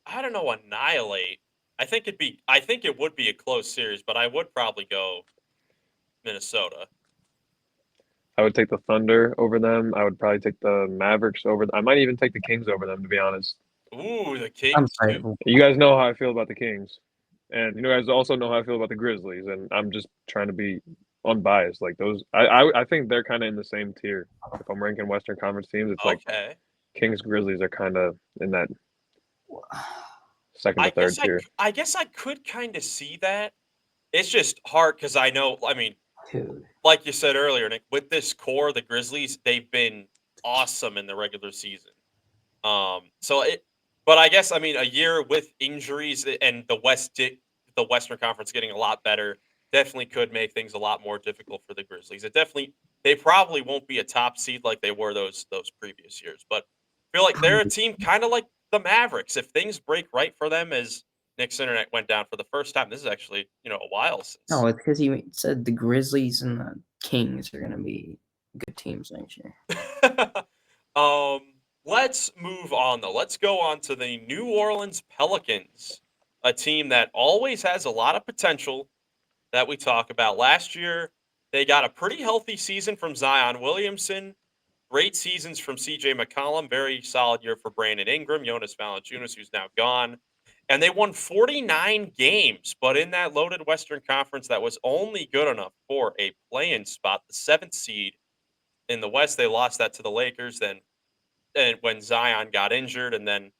I don't know, annihilate. I think it would be a close series, but I would probably go Minnesota. I would take the Thunder over them. I would probably take the Mavericks over. I might even take the Kings over them, to be honest. Ooh, the I'm Kings. sorry. You guys know how I feel about the Kings, and you guys also know how I feel about the Grizzlies. And I'm just trying to be unbiased. Like those, I think they're kind of in the same tier. If I'm ranking Western Conference teams, it's like Okay. Kings, Grizzlies are kind of in that second to third tier. I guess I could kind of see that. It's just hard because I know. I mean, Dude. like you said earlier, Nick, with this core, the Grizzlies, they've been awesome in the regular season. But I guess, I mean, a year with injuries and the Western Conference getting a lot better definitely could make things a lot more difficult for the Grizzlies. They probably won't be a top seed like they were those previous years, but I feel like they're a team kind of like the Mavericks. If things break right for them, as Nick's internet went down for the first time, this is actually a while since. No, it's because he said the Grizzlies and the Kings are going to be good teams next year. Let's move on though. Let's go on to the New Orleans Pelicans, a team that always has a lot of potential that we talk about. Last year, they got a pretty healthy season from Zion Williamson, great seasons from CJ McCollum, very solid year for Brandon Ingram, Jonas Valanciunas, who's now gone. And they won 49 games, but in that loaded Western Conference, that was only good enough for a play-in spot, the 7th seed in the West. They lost that to the Lakers. Then and when Zion got injured and then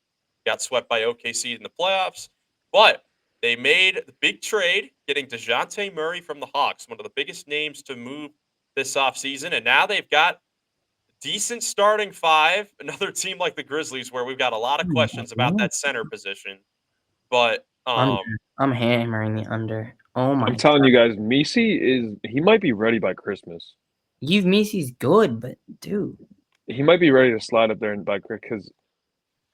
got swept by OKC in the playoffs. But they made the big trade, getting DeJounte Murray from the Hawks, one of the biggest names to move this offseason. And now they've got decent starting five, another team like the Grizzlies, where we've got a lot of questions about that center position. But I'm hammering the under. Oh my! I'm telling you guys, he might be ready by Christmas. Yves Missy's good, but dude, He might be ready to slide up there and by because,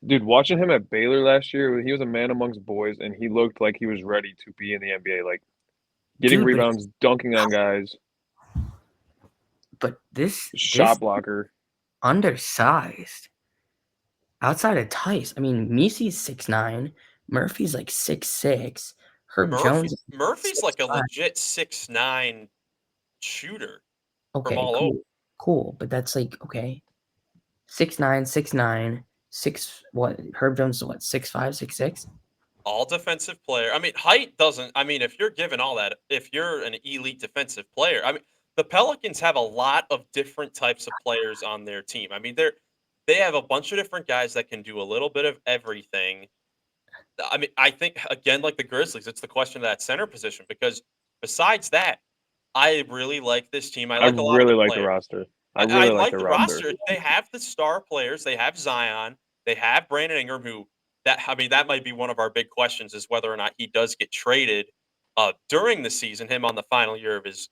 dude, watching him at Baylor last year, he was a man amongst boys, and he looked like he was ready to be in the NBA, like getting rebounds, dunking on guys. But this shot blocker, undersized. Outside of Tice, I mean, Misi's 6'9", Murphy's like 6'6", Jones. Murphy's like a legit 6'9" shooter. Okay, from all over. Cool, but that's like okay. 6'9", 6'9", 6 what? Herb Jones is what? 6'5", 6'6"? All defensive player. I mean, height doesn't. I mean, if you're given all that, if you're an elite defensive player, I mean, the Pelicans have a lot of different types of players on their team. I mean, they have a bunch of different guys that can do a little bit of everything. I mean, I think again, like the Grizzlies, it's the question of that center position because besides that, I really like this team. I really like the roster. I like the roster. They have the star players. They have Zion. They have Brandon Ingram, that might be one of our big questions is whether or not he does get traded during the season, him on the final year of his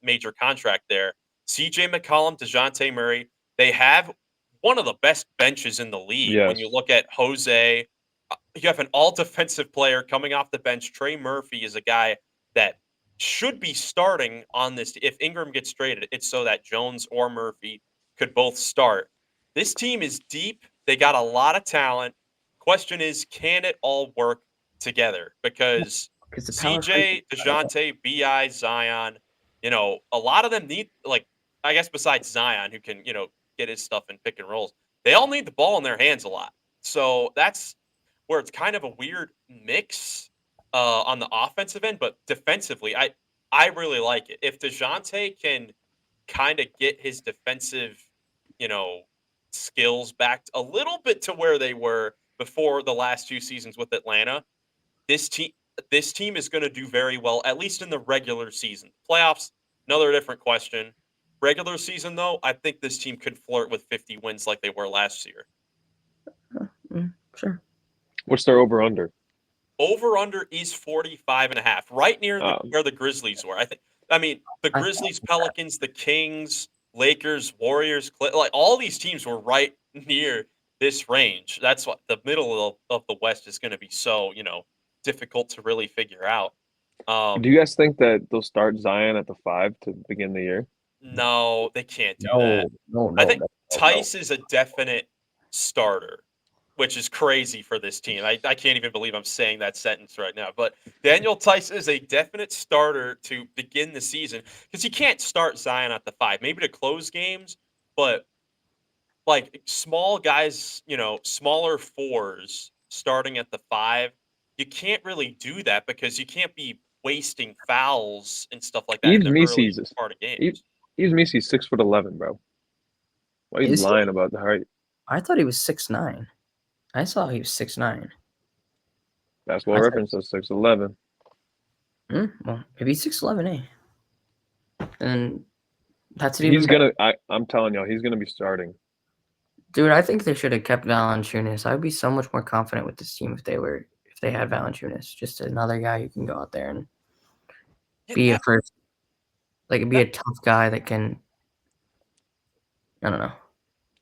major contract there. CJ McCollum, DeJounte Murray. They have one of the best benches in the league. Yes. When you look at Jose, you have an all-defensive player coming off the bench. Trey Murphy is a guy that should be starting on this. If Ingram gets traded, it's so that Jones or Murphy could both start. This team is deep. They got a lot of talent. Question is, can it all work together? Because CJ, DeJounte, BI, Zion, a lot of them need, like, I guess besides Zion, who can, get his stuff in pick and rolls. They all need the ball in their hands a lot. So that's where it's kind of a weird mix on the offensive end, but defensively, I really like it. If DeJounte can kind of get his defensive, you know, skills back a little bit to where they were before the last 2 seasons with Atlanta, this team this team is going to do very well, at least in the regular season. Playoffs, another different question. Regular season, though, I think this team could flirt with 50 wins like they were last year. Sure. What's their over-under? Over-under is 45.5, right near where the Grizzlies were. The Grizzlies, Pelicans, the Kings, Lakers, Warriors, like all these teams were right near this range. That's what the middle of the West is going to be so, difficult to really figure out. Do you guys think that they'll start Zion at the 5 to begin the year? No, they can't do that. No. I think Tice is a definite starter, which is crazy for this team. I can't even believe I'm saying that sentence right now. But Daniel Tice is a definite starter to begin the season because you can't start Zion at the 5, maybe to close games, but like small guys, smaller fours starting at the 5, you can't really do that because you can't be wasting fouls and stuff like that in the early part of games. Yves Missy's 6'11", bro. Why are you lying about the height? I thought he was 6'9". I saw he was 6'9". Basketball Reference says 6'11". Well, maybe 6'11", and that's I'm telling y'all, he's gonna be starting. Dude, I think they should have kept Valanciunas. I'd be so much more confident with this team if they had Valanciunas. Just another guy who can go out there and be a tough guy that can. I don't know.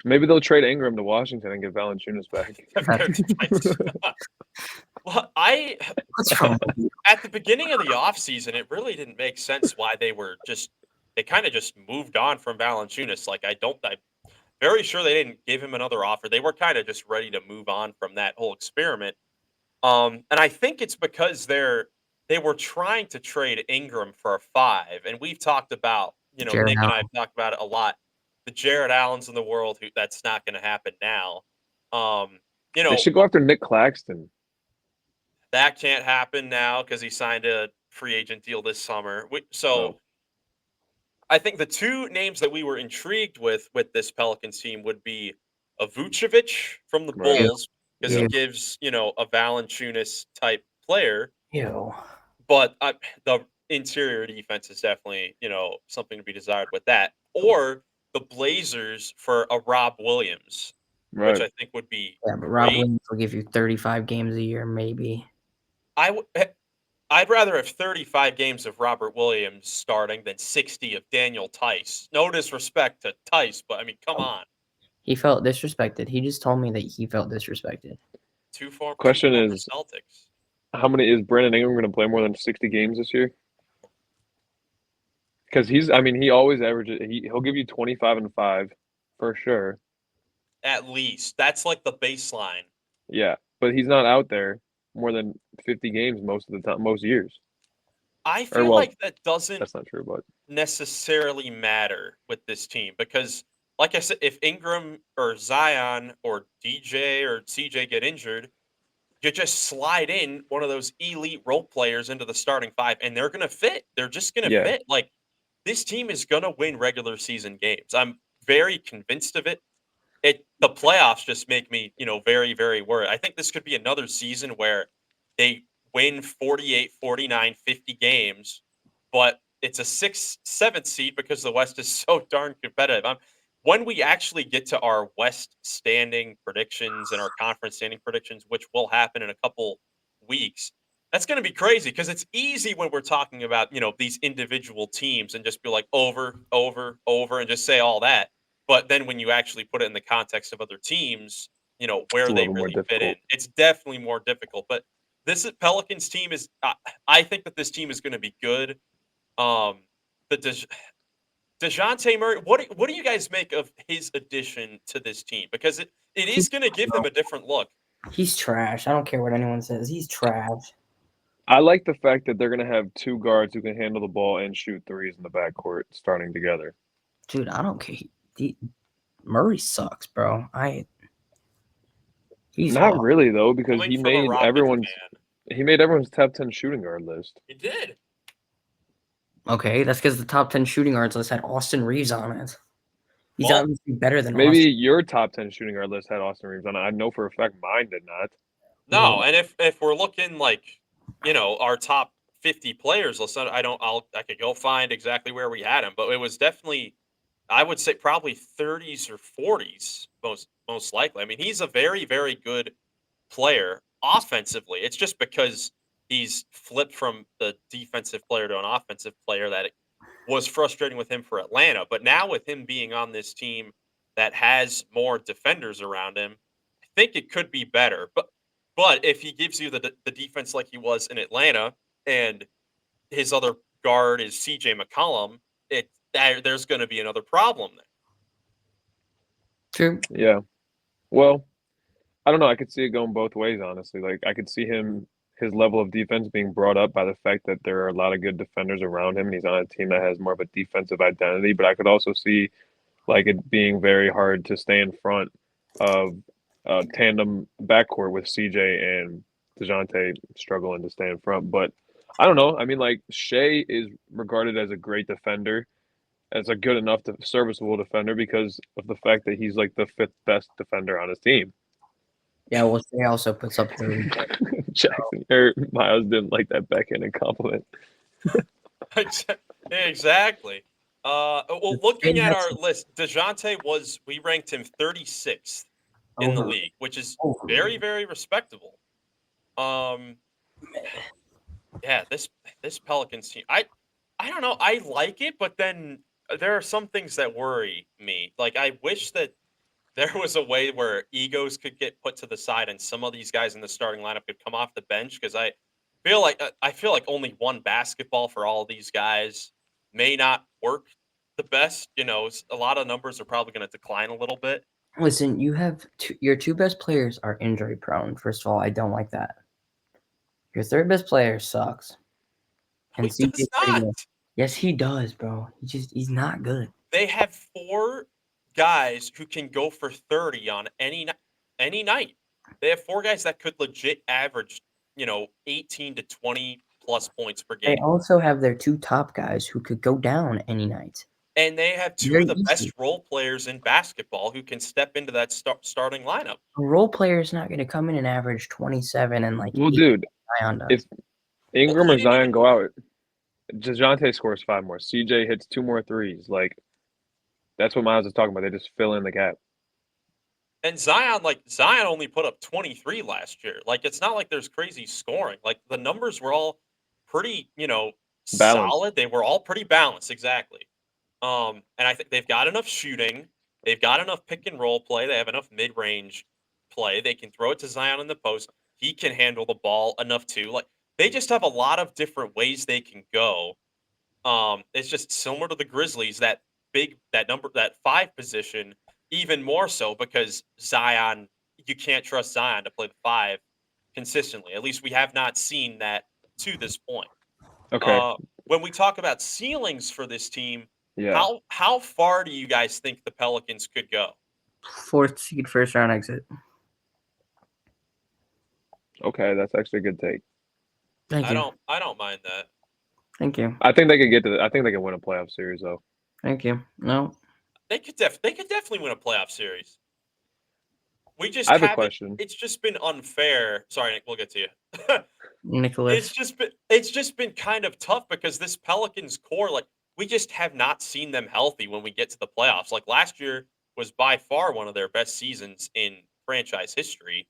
Maybe they'll trade Ingram to Washington and get Valanciunas back. Well, at the beginning of the offseason, it really didn't make sense why they kind of just moved on from Valanciunas. Like, I'm very sure they didn't give him another offer. They were kind of just ready to move on from that whole experiment. And I think it's because they were trying to trade Ingram for a 5, and we've talked about, Nick and I have talked about it a lot. The Jared Allens in the world, that's not going to happen now. They should go after Nick Claxton. That can't happen now because he signed a free agent deal this summer. I think the two names that we were intrigued with this Pelicans team would be a Vucevic from the Bulls because he gives, a Valanciunas type player. But the interior defense is definitely, something to be desired with that. Or the Blazers for a Rob Williams, which I think would be but Rob Williams will give you 35 games a year, maybe. I'd rather have 35 games of Robert Williams starting than 60 of Daniel Tice. No disrespect to Tice, but come on. He felt disrespected. He just told me that he felt disrespected. Question is, Celtics. How many is Brandon Ingram going to play more than 60 games this year? Because he always averages. He'll give you 25 and 5 for sure. At least that's like the baseline. Yeah, but he's not out there more than 50 games most of the time, most years. I feel like that doesn't. That's not true, but necessarily matter with this team because, like I said, if Ingram or Zion or DJ or CJ get injured, you just slide in one of those elite role players into the starting 5, and they're going to fit. They're just going to fit. Like, this team is going to win regular season games. I'm very convinced of it. The playoffs just make me, very, very worried. I think this could be another season where they win 48, 49, 50 games, but it's a 6th, 7th seed because the West is so darn competitive. When we actually get to our West standing predictions and our conference standing predictions, which will happen in a couple weeks, that's going to be crazy because it's easy when we're talking about, these individual teams and just be like over, and just say all that. But then when you actually put it in the context of other teams, where they really fit in, it's definitely more difficult. But this Pelicans team is, I think that this team is going to be good. The DeJounte Murray, what do you guys make of his addition to this team? Because it is going to give them a different look. He's trash. I don't care what anyone says. He's trash. I like the fact that they're going to have 2 guards who can handle the ball and shoot threes in the backcourt starting together. Dude, I don't care. Murray sucks, bro. He's Not awful. really though, because Coming from a Rockets fan. he made everyone's top 10 shooting guard list. He did. Okay, that's because the top 10 shooting guards list had Austin Reeves on it. He's Well, obviously better than Maybe Austin. your top 10 shooting guard list had Austin Reeves on it. I know for a fact mine did not. No, and if we're looking like, our top 50 players, I could go find exactly where we had him, but it was definitely, I would say probably 30s or 40s most likely. I mean, he's a very, very good player offensively. It's just because he's flipped from the defensive player to an offensive player that it was frustrating with him for Atlanta. But now with him being on this team that has more defenders around him, I think it could be better. But if he gives you the defense like he was in Atlanta, and his other guard is CJ McCollum, there's going to be another problem there. True. Yeah. Well, I don't know. I could see it going both ways, honestly. Like, I could see his level of defense being brought up by the fact that there are a lot of good defenders around him, and he's on a team that has more of a defensive identity. But I could also see, like, it being very hard to stay in front of a tandem backcourt with CJ and DeJounte struggling to stay in front. But I don't know. I mean, like, Shea is regarded as a great defender, as a good enough serviceable defender because of the fact that he's like the fifth best defender on his team. Yeah, well, Shea also puts up 30. Jackson or Miles didn't like that backhanded compliment. Exactly. Well, looking at our list, DeJounte we ranked him 36th in the league, which is very, very respectable. Yeah, this Pelicans team, I don't know, I like it, but then there are some things that worry me. Like, I wish that there was a way where egos could get put to the side and some of these guys in the starting lineup could come off the bench, because I feel like only one basketball for all these guys may not work the best. A lot of numbers are probably going to decline a little bit. Listen, your two best players are injury prone. First of all, I don't like that. Your third best player sucks. And He does not. Yes, he does, bro. He's not good. They have 4 guys who can go for 30 on any night. They have 4 guys that could legit average, 18 to 20 plus points per game. They also have their 2 top guys who could go down any night. And they have 2 of the best role players in basketball who can step into that starting lineup. A role player is not going to come in and average 27 and like. Well, dude, if Ingram or Zion go out, DeJounte scores 5 more. CJ hits 2 more threes. Like, that's what Miles is talking about. They just fill in the gap. And Zion only put up 23 last year. Like, it's not like there's crazy scoring. Like, the numbers were all pretty, solid. They were all pretty balanced, exactly. And I think they've got enough shooting. They've got enough pick and roll play. They have enough mid-range play. They can throw it to Zion in the post. He can handle the ball enough too. Like, they just have a lot of different ways they can go. It's just similar to the Grizzlies, that 5 position, even more so because Zion, you can't trust Zion to play the 5 consistently. At least we have not seen that to this point. Okay. When we talk about ceilings for this team, yeah. How far do you guys think the Pelicans could go? 4th seed, first round exit. Okay, that's actually a good take. Thank you. I don't mind that. Thank you. I think they could I think they can win a playoff series though. Thank you. No. They could definitely win a playoff series. I have a question. It's just been unfair. Sorry, Nick, we'll get to you. Nicholas. It's just been kind of tough because this Pelicans core, like, we just have not seen them healthy when we get to the playoffs. Like, last year was by far one of their best seasons in franchise history.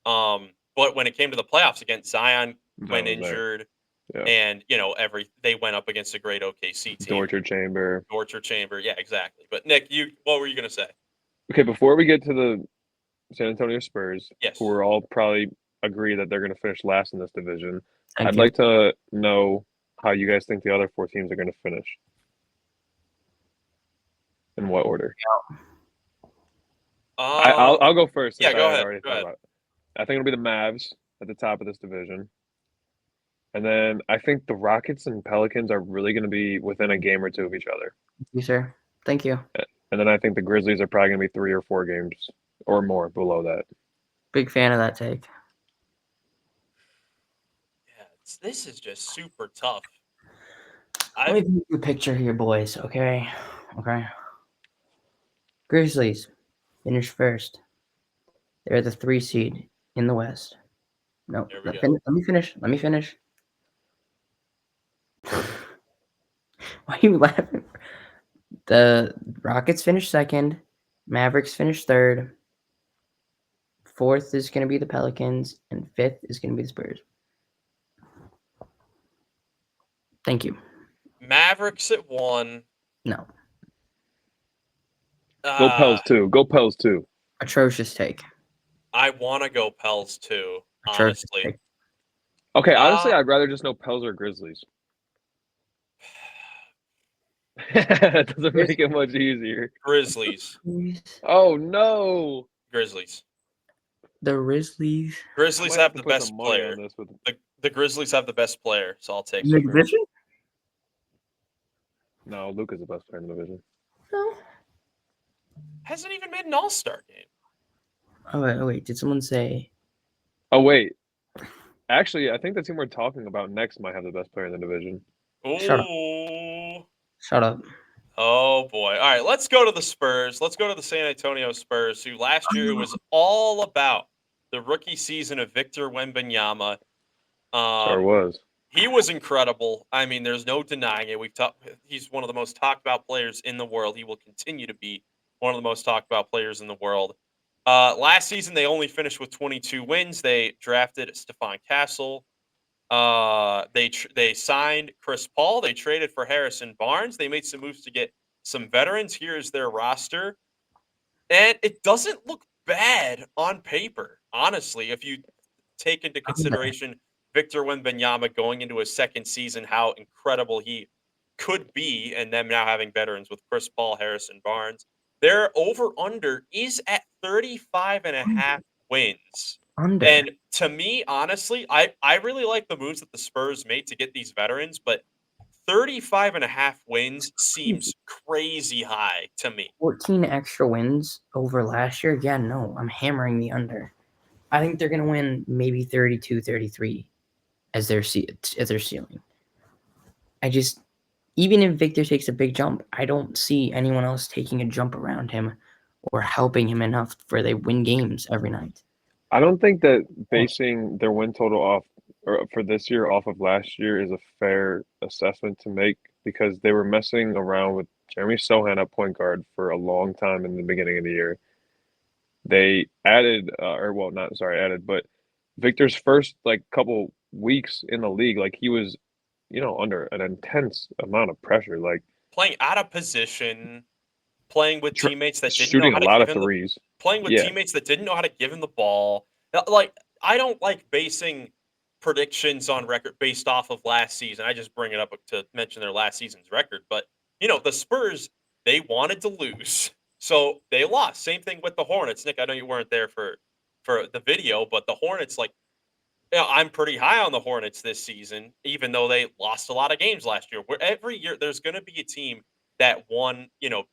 But when it came to the playoffs against Zion, went injured, and they went up against a great OKC team. Torture chamber, yeah, exactly. But Nick, what were you gonna say? Okay, before we get to the San Antonio Spurs, yes, who are all probably agree that they're going to finish last in this division, I'd like to know how you guys think the other 4 teams are going to finish. In what order? I'll go first. Yeah, go ahead. I think it'll be the Mavs at the top of this division. And then I think the Rockets and Pelicans are really going to be within a game or 2 of each other. Thank you, sir. Thank you. And then I think the Grizzlies are probably going to be 3 or 4 games or more below that. Big fan of that take. Yeah, this is just super tough. Let me paint you a picture here, boys. Okay. Grizzlies finished first. They're the 3 seed in the West. No, There we let go. me finish. Why are you laughing? The Rockets finished second. Mavericks finished third. Fourth is going to be the Pelicans, and fifth is going to be the Spurs. Thank you. Mavericks at 1. No. Go Pels too. Go Pels too. Atrocious take. I want to go Pels too, Atrocious honestly. take. Okay, honestly, I'd rather just know Pels or Grizzlies. That doesn't make it much easier. Grizzlies. Oh no. Grizzlies. The Grizzlies. Grizzlies I might have to the put best some money player. on this with The Grizzlies have the best player, so I'll take In the the Grizzlies. division? No, Luka's the best player in the division. No. Hasn't even made an All-Star game. Oh, wait. Did someone say? Oh wait. Actually, I think the team we're talking about next might have the best player in the division. Shut up. Ooh. Shut up. Oh boy. All right, let's go to the Spurs. Let's go to the San Antonio Spurs, who last year it was all about the rookie season of Victor Wembanyama. Sure was. He was incredible. I mean, there's no denying it. He's one of the most talked about players in the world. He will continue to be one of the most talked about players in the world. Last season, they only finished with 22 wins. They drafted Stephon Castle. They signed Chris Paul. They traded for Harrison Barnes. They made some moves to get some veterans. Here's their roster, and it doesn't look bad on paper, honestly. If you take into consideration Victor Wembanyama going into his second season, how incredible he could be, and them now having veterans with Chris Paul, Harrison Barnes. Their over-under is at 35.5 wins. Under. And to me, honestly, I really like the moves that the Spurs made to get these veterans, but 35.5 wins seems crazy high to me. 14 extra wins over last year? Yeah, no. I'm hammering the under. I think they're going to win maybe 32, 33 as their ceiling. Even if Victor takes a big jump, I don't see anyone else taking a jump around him or helping him enough where they win games every night. I don't think that basing their win total off or for this year off of last year is a fair assessment to make because they were messing around with Jeremy Sohan at point guard for a long time in the beginning of the year. They added, but Victor's first couple weeks in the league, he was, under an intense amount of pressure, Playing out of position, playing with teammates that didn't know shooting how a to lot give of him threes. playing with teammates that didn't know how to give him the ball. I don't like basing predictions on record based off of last season. I just bring it up to mention their last season's record. But, the Spurs, they wanted to lose. So they lost. Same thing with the Hornets. Nick, I know you weren't there for the video, but the Hornets, I'm pretty high on the Hornets this season, even though they lost a lot of games last year. Where every year there's going to be a team that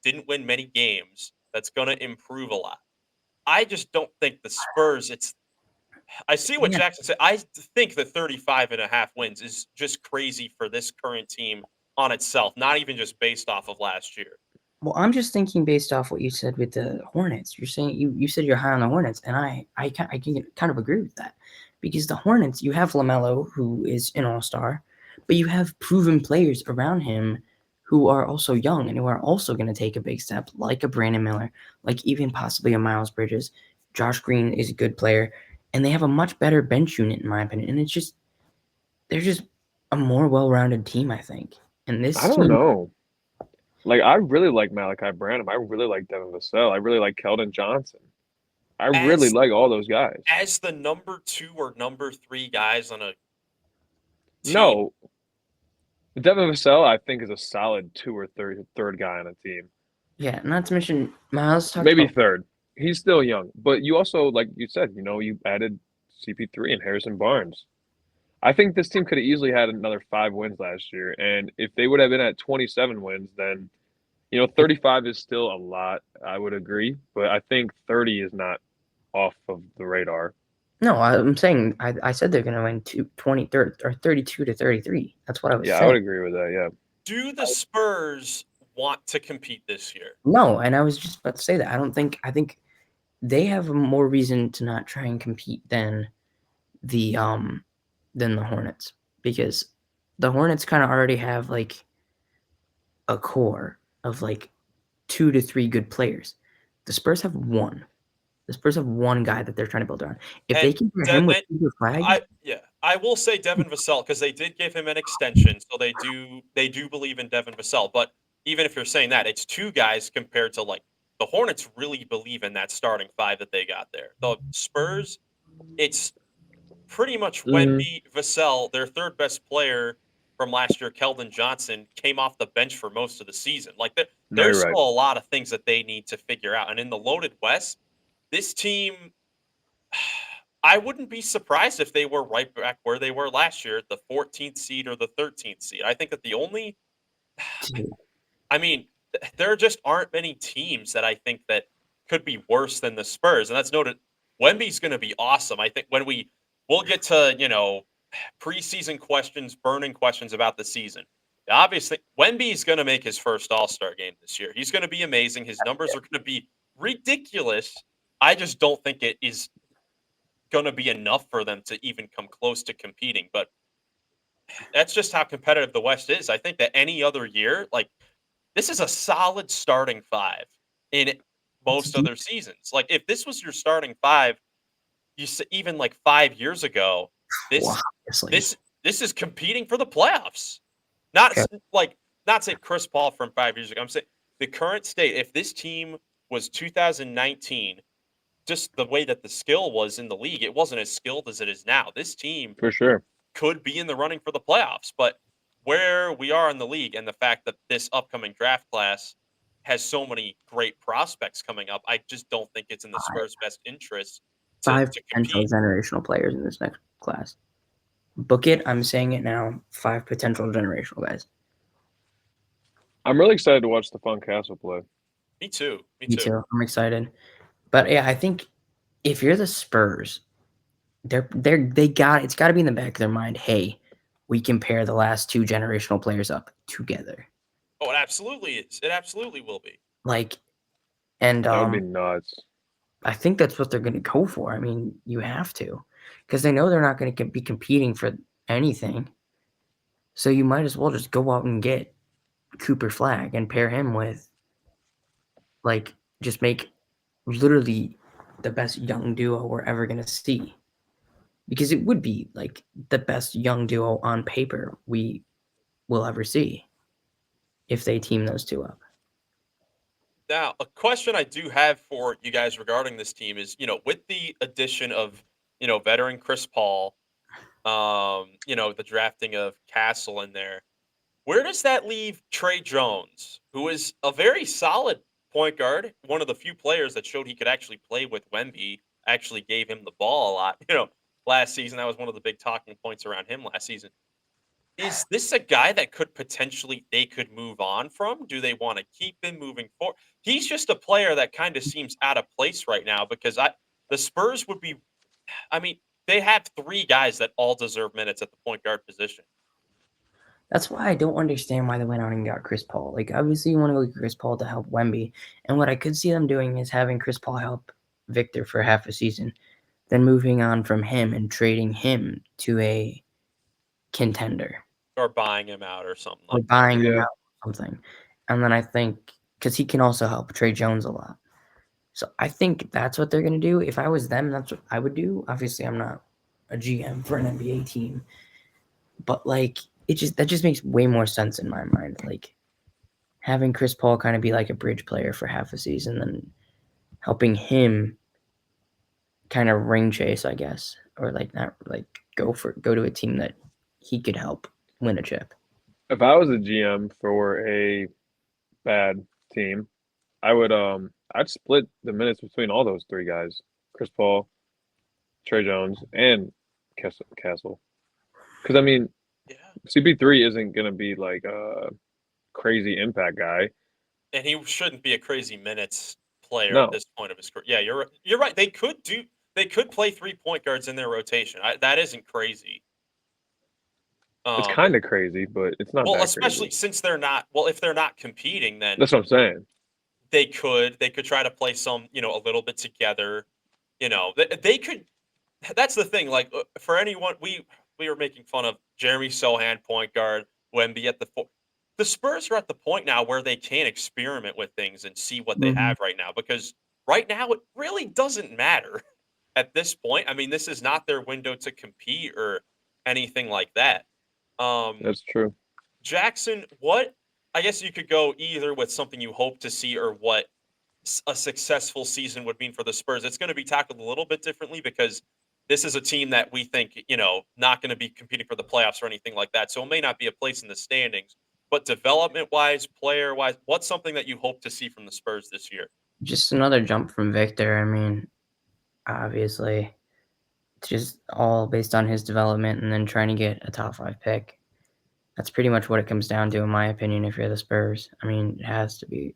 didn't win many games that's going to improve a lot. I just don't think the Spurs, I see what Jackson said. I think that 35.5 wins is just crazy for this current team on itself, not even just based off of last year. Well, I'm just thinking based off what you said with the Hornets. You're saying you said you're high on the Hornets, and I can kind of agree with that because the Hornets, you have LaMelo, who is an all-star, but you have proven players around him who are also young and who are also going to take a big step, like a Brandon Miller, like even possibly a Miles Bridges. Josh Green is a good player, and they have a much better bench unit, in my opinion. And they're just a more well-rounded team, I think. And this I don't know. I really like Malachi Branham. I really like Devin Vassell. I really like Keldon Johnson. I really like all those guys. As the number 2 or number 3 guys on a team. No. Devin Vassell, I think, is a solid 2 or third guy on a team. Yeah, not to mention Miles. Maybe third. He's still young. But you also, like you said, you added CP3 and Harrison Barnes. I think this team could have easily had another 5 wins last year. And if they would have been at 27 wins, then 35 is still a lot, I would agree, but I think 30 is not off of the radar. No, I'm saying I said they're going to win 20, 30, or 32 to 33. That's what I was Yeah, I saying. would agree with that. Yeah. Do the Spurs want to compete this year? No, and I was just about to say that. I think they have more reason to not try and compete the than the Hornets, because the Hornets kind of already have like a core of like 2 to 3 good players. The Spurs have one. The Spurs have one guy that they're trying to build around. If they And can pair him with Cooper Flag, I will say Devin Vassell, because they did give him an extension, so they do believe in Devin Vassell. But even if you're saying that, it's two guys compared to like the Hornets really believe in that starting five that they got there. The Spurs, it's pretty much Mhm. Wemby, Vassell, their third best player from last year, Keldon Johnson, came off the bench for most of the season. Like No, there's you're right. still a lot of things that they need to figure out. And in the loaded West, this team, I wouldn't be surprised if they were right back where they were last year, the 14th seed or the 13th seed. I think that the only, dude, I mean, there just aren't many teams that I think that could be worse than the Spurs, and that's noted. Wemby's going to be awesome. I think when we'll get to preseason questions, burning questions about the season. Obviously, Wemby's going to make his first All Star game this year. He's going to be amazing. His numbers are going to be ridiculous. I just don't think it is going to be enough for them to even come close to competing. But that's just how competitive the West is. I think that any other year, like this is a solid starting five in it's most deep. other seasons. Like if this was your starting five, even like 5 years ago, Well, this obviously. this is competing for the playoffs. Not Okay. like not say Chris Paul from 5 years ago. I'm saying the current state. If this team was 2019, just the way that the skill was in the league, it wasn't as skilled as it is now. This team For sure. could be in the running for the playoffs, but where we are in the league and the fact that this upcoming draft class has so many great prospects coming up, I just don't think it's in the Five, Spurs' best interest to five potential compete. generational players in this next class. Book it. I'm saying it now. 5 potential generational guys. I'm really excited to watch Stephon Castle play. Me too. Me Me too. too. I'm excited. But yeah, I think if you're the Spurs, it's got to be in the back of their mind. Hey, we can pair the last 2 generational players up together. Oh, it absolutely is. It absolutely will be. Like, and That would be nuts. I think that's what they're going to go for. I mean, you have to, because they know they're not going to be competing for anything. So you might as well just go out and get Cooper Flag and pair him with, like, just make literally the best young duo we're ever going to see. Because it would be like the best young duo on paper we will ever see if they team those two up. Now, a question I do have for you guys regarding this team is, with the addition of, veteran Chris Paul, the drafting of Castle in there, where does that leave Trey Jones, who is a very solid point guard, one of the few players that showed he could actually play with Wemby, actually gave him the ball a lot, last season. That was one of the big talking points around him last season. Is this a guy that they could move on from? Do they want to keep him moving forward? He's just a player that kind of seems out of place right now because the Spurs would be, I mean, they have 3 guys that all deserve minutes at the point guard position. That's why I don't understand why they went out and got Chris Paul. Like, obviously, you want to go get Chris Paul to help Wemby. And what I could see them doing is having Chris Paul help Victor for half a season, then moving on from him and trading him to a contender. Or buying him out or something Or like that. buying him Yeah. out or something. And then I think, because he can also help Trey Jones a lot. So I think that's what they're going to do. If I was them, that's what I would do. Obviously, I'm not a GM for an NBA team. But, like, that just makes way more sense in my mind. Like, having Chris Paul kind of be like a bridge player for half a season and helping him kind of ring chase, I guess, or like not like go to a team that he could help win a chip. If I was a GM for a bad team, I'd split the minutes between all those 3 guys: Chris Paul, Trey Jones, and Castle. Because I mean, Yeah. CP3 isn't gonna be like a crazy impact guy, And he shouldn't be a crazy minutes player at No, this point of his career. Yeah, you're right. They could play 3 point guards in their rotation. That isn't crazy. it's Um, kind of crazy, but it's not well, that especially crazy. since they're not. Well, if they're not competing, then That's what I'm saying. they could try to play some, a little bit together. They could. That's the thing. Like for anyone, we were making fun of Jeremy Sohan, point guard, Wemby at the four. The Spurs are at the point now where they can experiment with things and see what they Hmm. have right now, because right now it really doesn't matter at this point. I mean, this is not their window to compete or anything like that. Um, That's true. Jackson, what I guess you could go either with something you hope to see or what a successful season would mean for the Spurs. It's going to be tackled a little bit differently because this is a team that we think, not going to be competing for the playoffs or anything like that. So it may not be a place in the standings, but development wise, player wise, what's something that you hope to see from the Spurs this year? Just another jump from Victor. I mean, obviously, it's just all based on his development and then trying to get a top 5 pick. That's pretty much what it comes down to, in my opinion, if you're the Spurs. I mean, it has to be.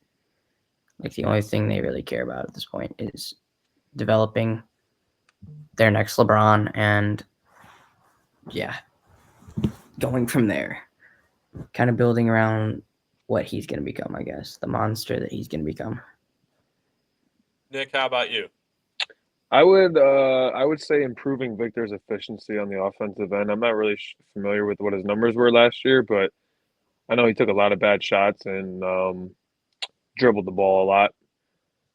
Like, the only thing they really care about at this point is developing their next LeBron and, yeah, going from there. Kind of building around what he's going to become, I guess. The monster that he's going to become. Nick, how about you? I would say improving Victor's efficiency on the offensive end. I'm not really familiar with what his numbers were last year, but I know he took a lot of bad shots and dribbled the ball a lot.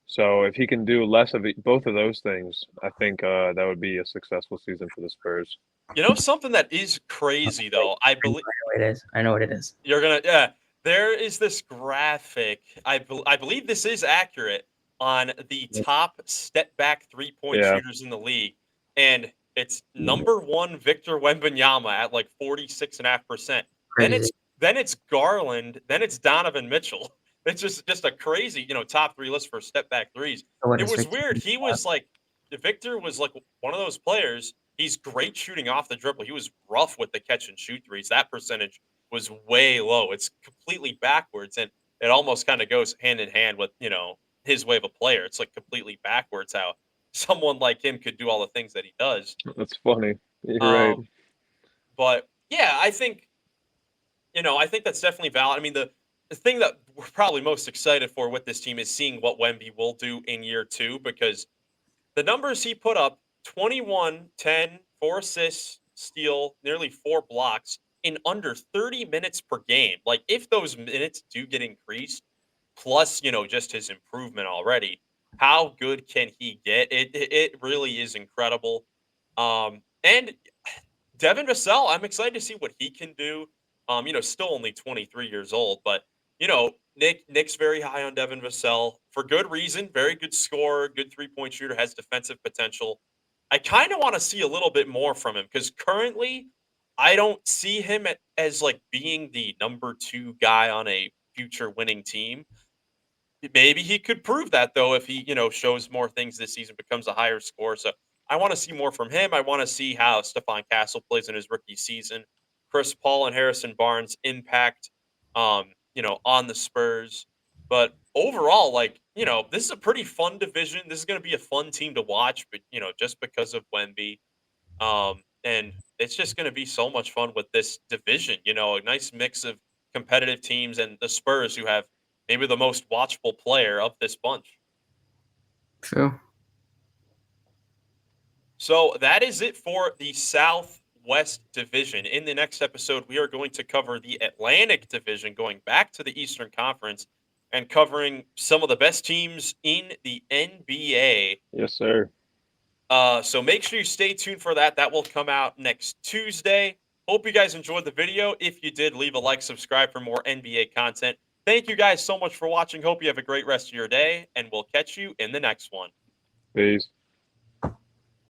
So if he can do less of both of those things, I think that would be a successful season for the Spurs. Something that is crazy though, I I know believe what it is. I know what it is. you're gonna, yeah. There is this graphic. I believe this is accurate on the top step back 3 point Yeah, shooters in the league, and it's number one Victor Wembanyama at like 46.5%. Then Crazy. it's Garland. Then it's Donovan Mitchell. It's just a crazy top 3 list for step back threes. So what It is was Victor? weird. Victor was like one of those players. He's great shooting off the dribble. He was rough with the catch and shoot threes. That percentage was way low. It's completely backwards, and it almost kind of goes hand in hand with his way of a player. It's like completely backwards how someone like him could do all the things that he does. that's funny. You're right. Um, but yeah, I think that's definitely valid. I mean, the thing that we're probably most excited for with this team is seeing what Wemby will do in year 2, because the numbers he put up: 21, 10, 4 assists, steal, nearly 4 blocks in under 30 minutes per game. Like, if those minutes do get increased, plus, just his improvement already, how good can he get? It really is incredible. And Devin Vassell, I'm excited to see what he can do. Still only 23 years old, but Nick's very high on Devin Vassell for good reason. Very good scorer, good 3 point shooter, has defensive potential. I kind of want to see a little bit more from him, because currently I don't see him as like being the number 2 guy on a future winning team. Maybe he could prove that though if he, shows more things this season, becomes a higher score. So I want to see more from him. I want to see how Stephon Castle plays in his rookie season. Chris Paul and Harrison Barnes impact, on the Spurs. But overall, like, this is a pretty fun division. This is going to be a fun team to watch, but just because of Wemby. And it's just going to be so much fun with this division. A nice mix of competitive teams and the Spurs, who have maybe the most watchable player of this bunch. True. So that is it for the Southwest Division. In the next episode, we are going to cover the Atlantic Division, going back to the Eastern Conference and covering some of the best teams in the NBA. Yes, sir. So make sure you stay tuned for that. That will come out next Tuesday. Hope you guys enjoyed the video. If you did, leave a like, subscribe for more NBA content. Thank you guys so much for watching. Hope you have a great rest of your day, and we'll catch you in the next one. Peace.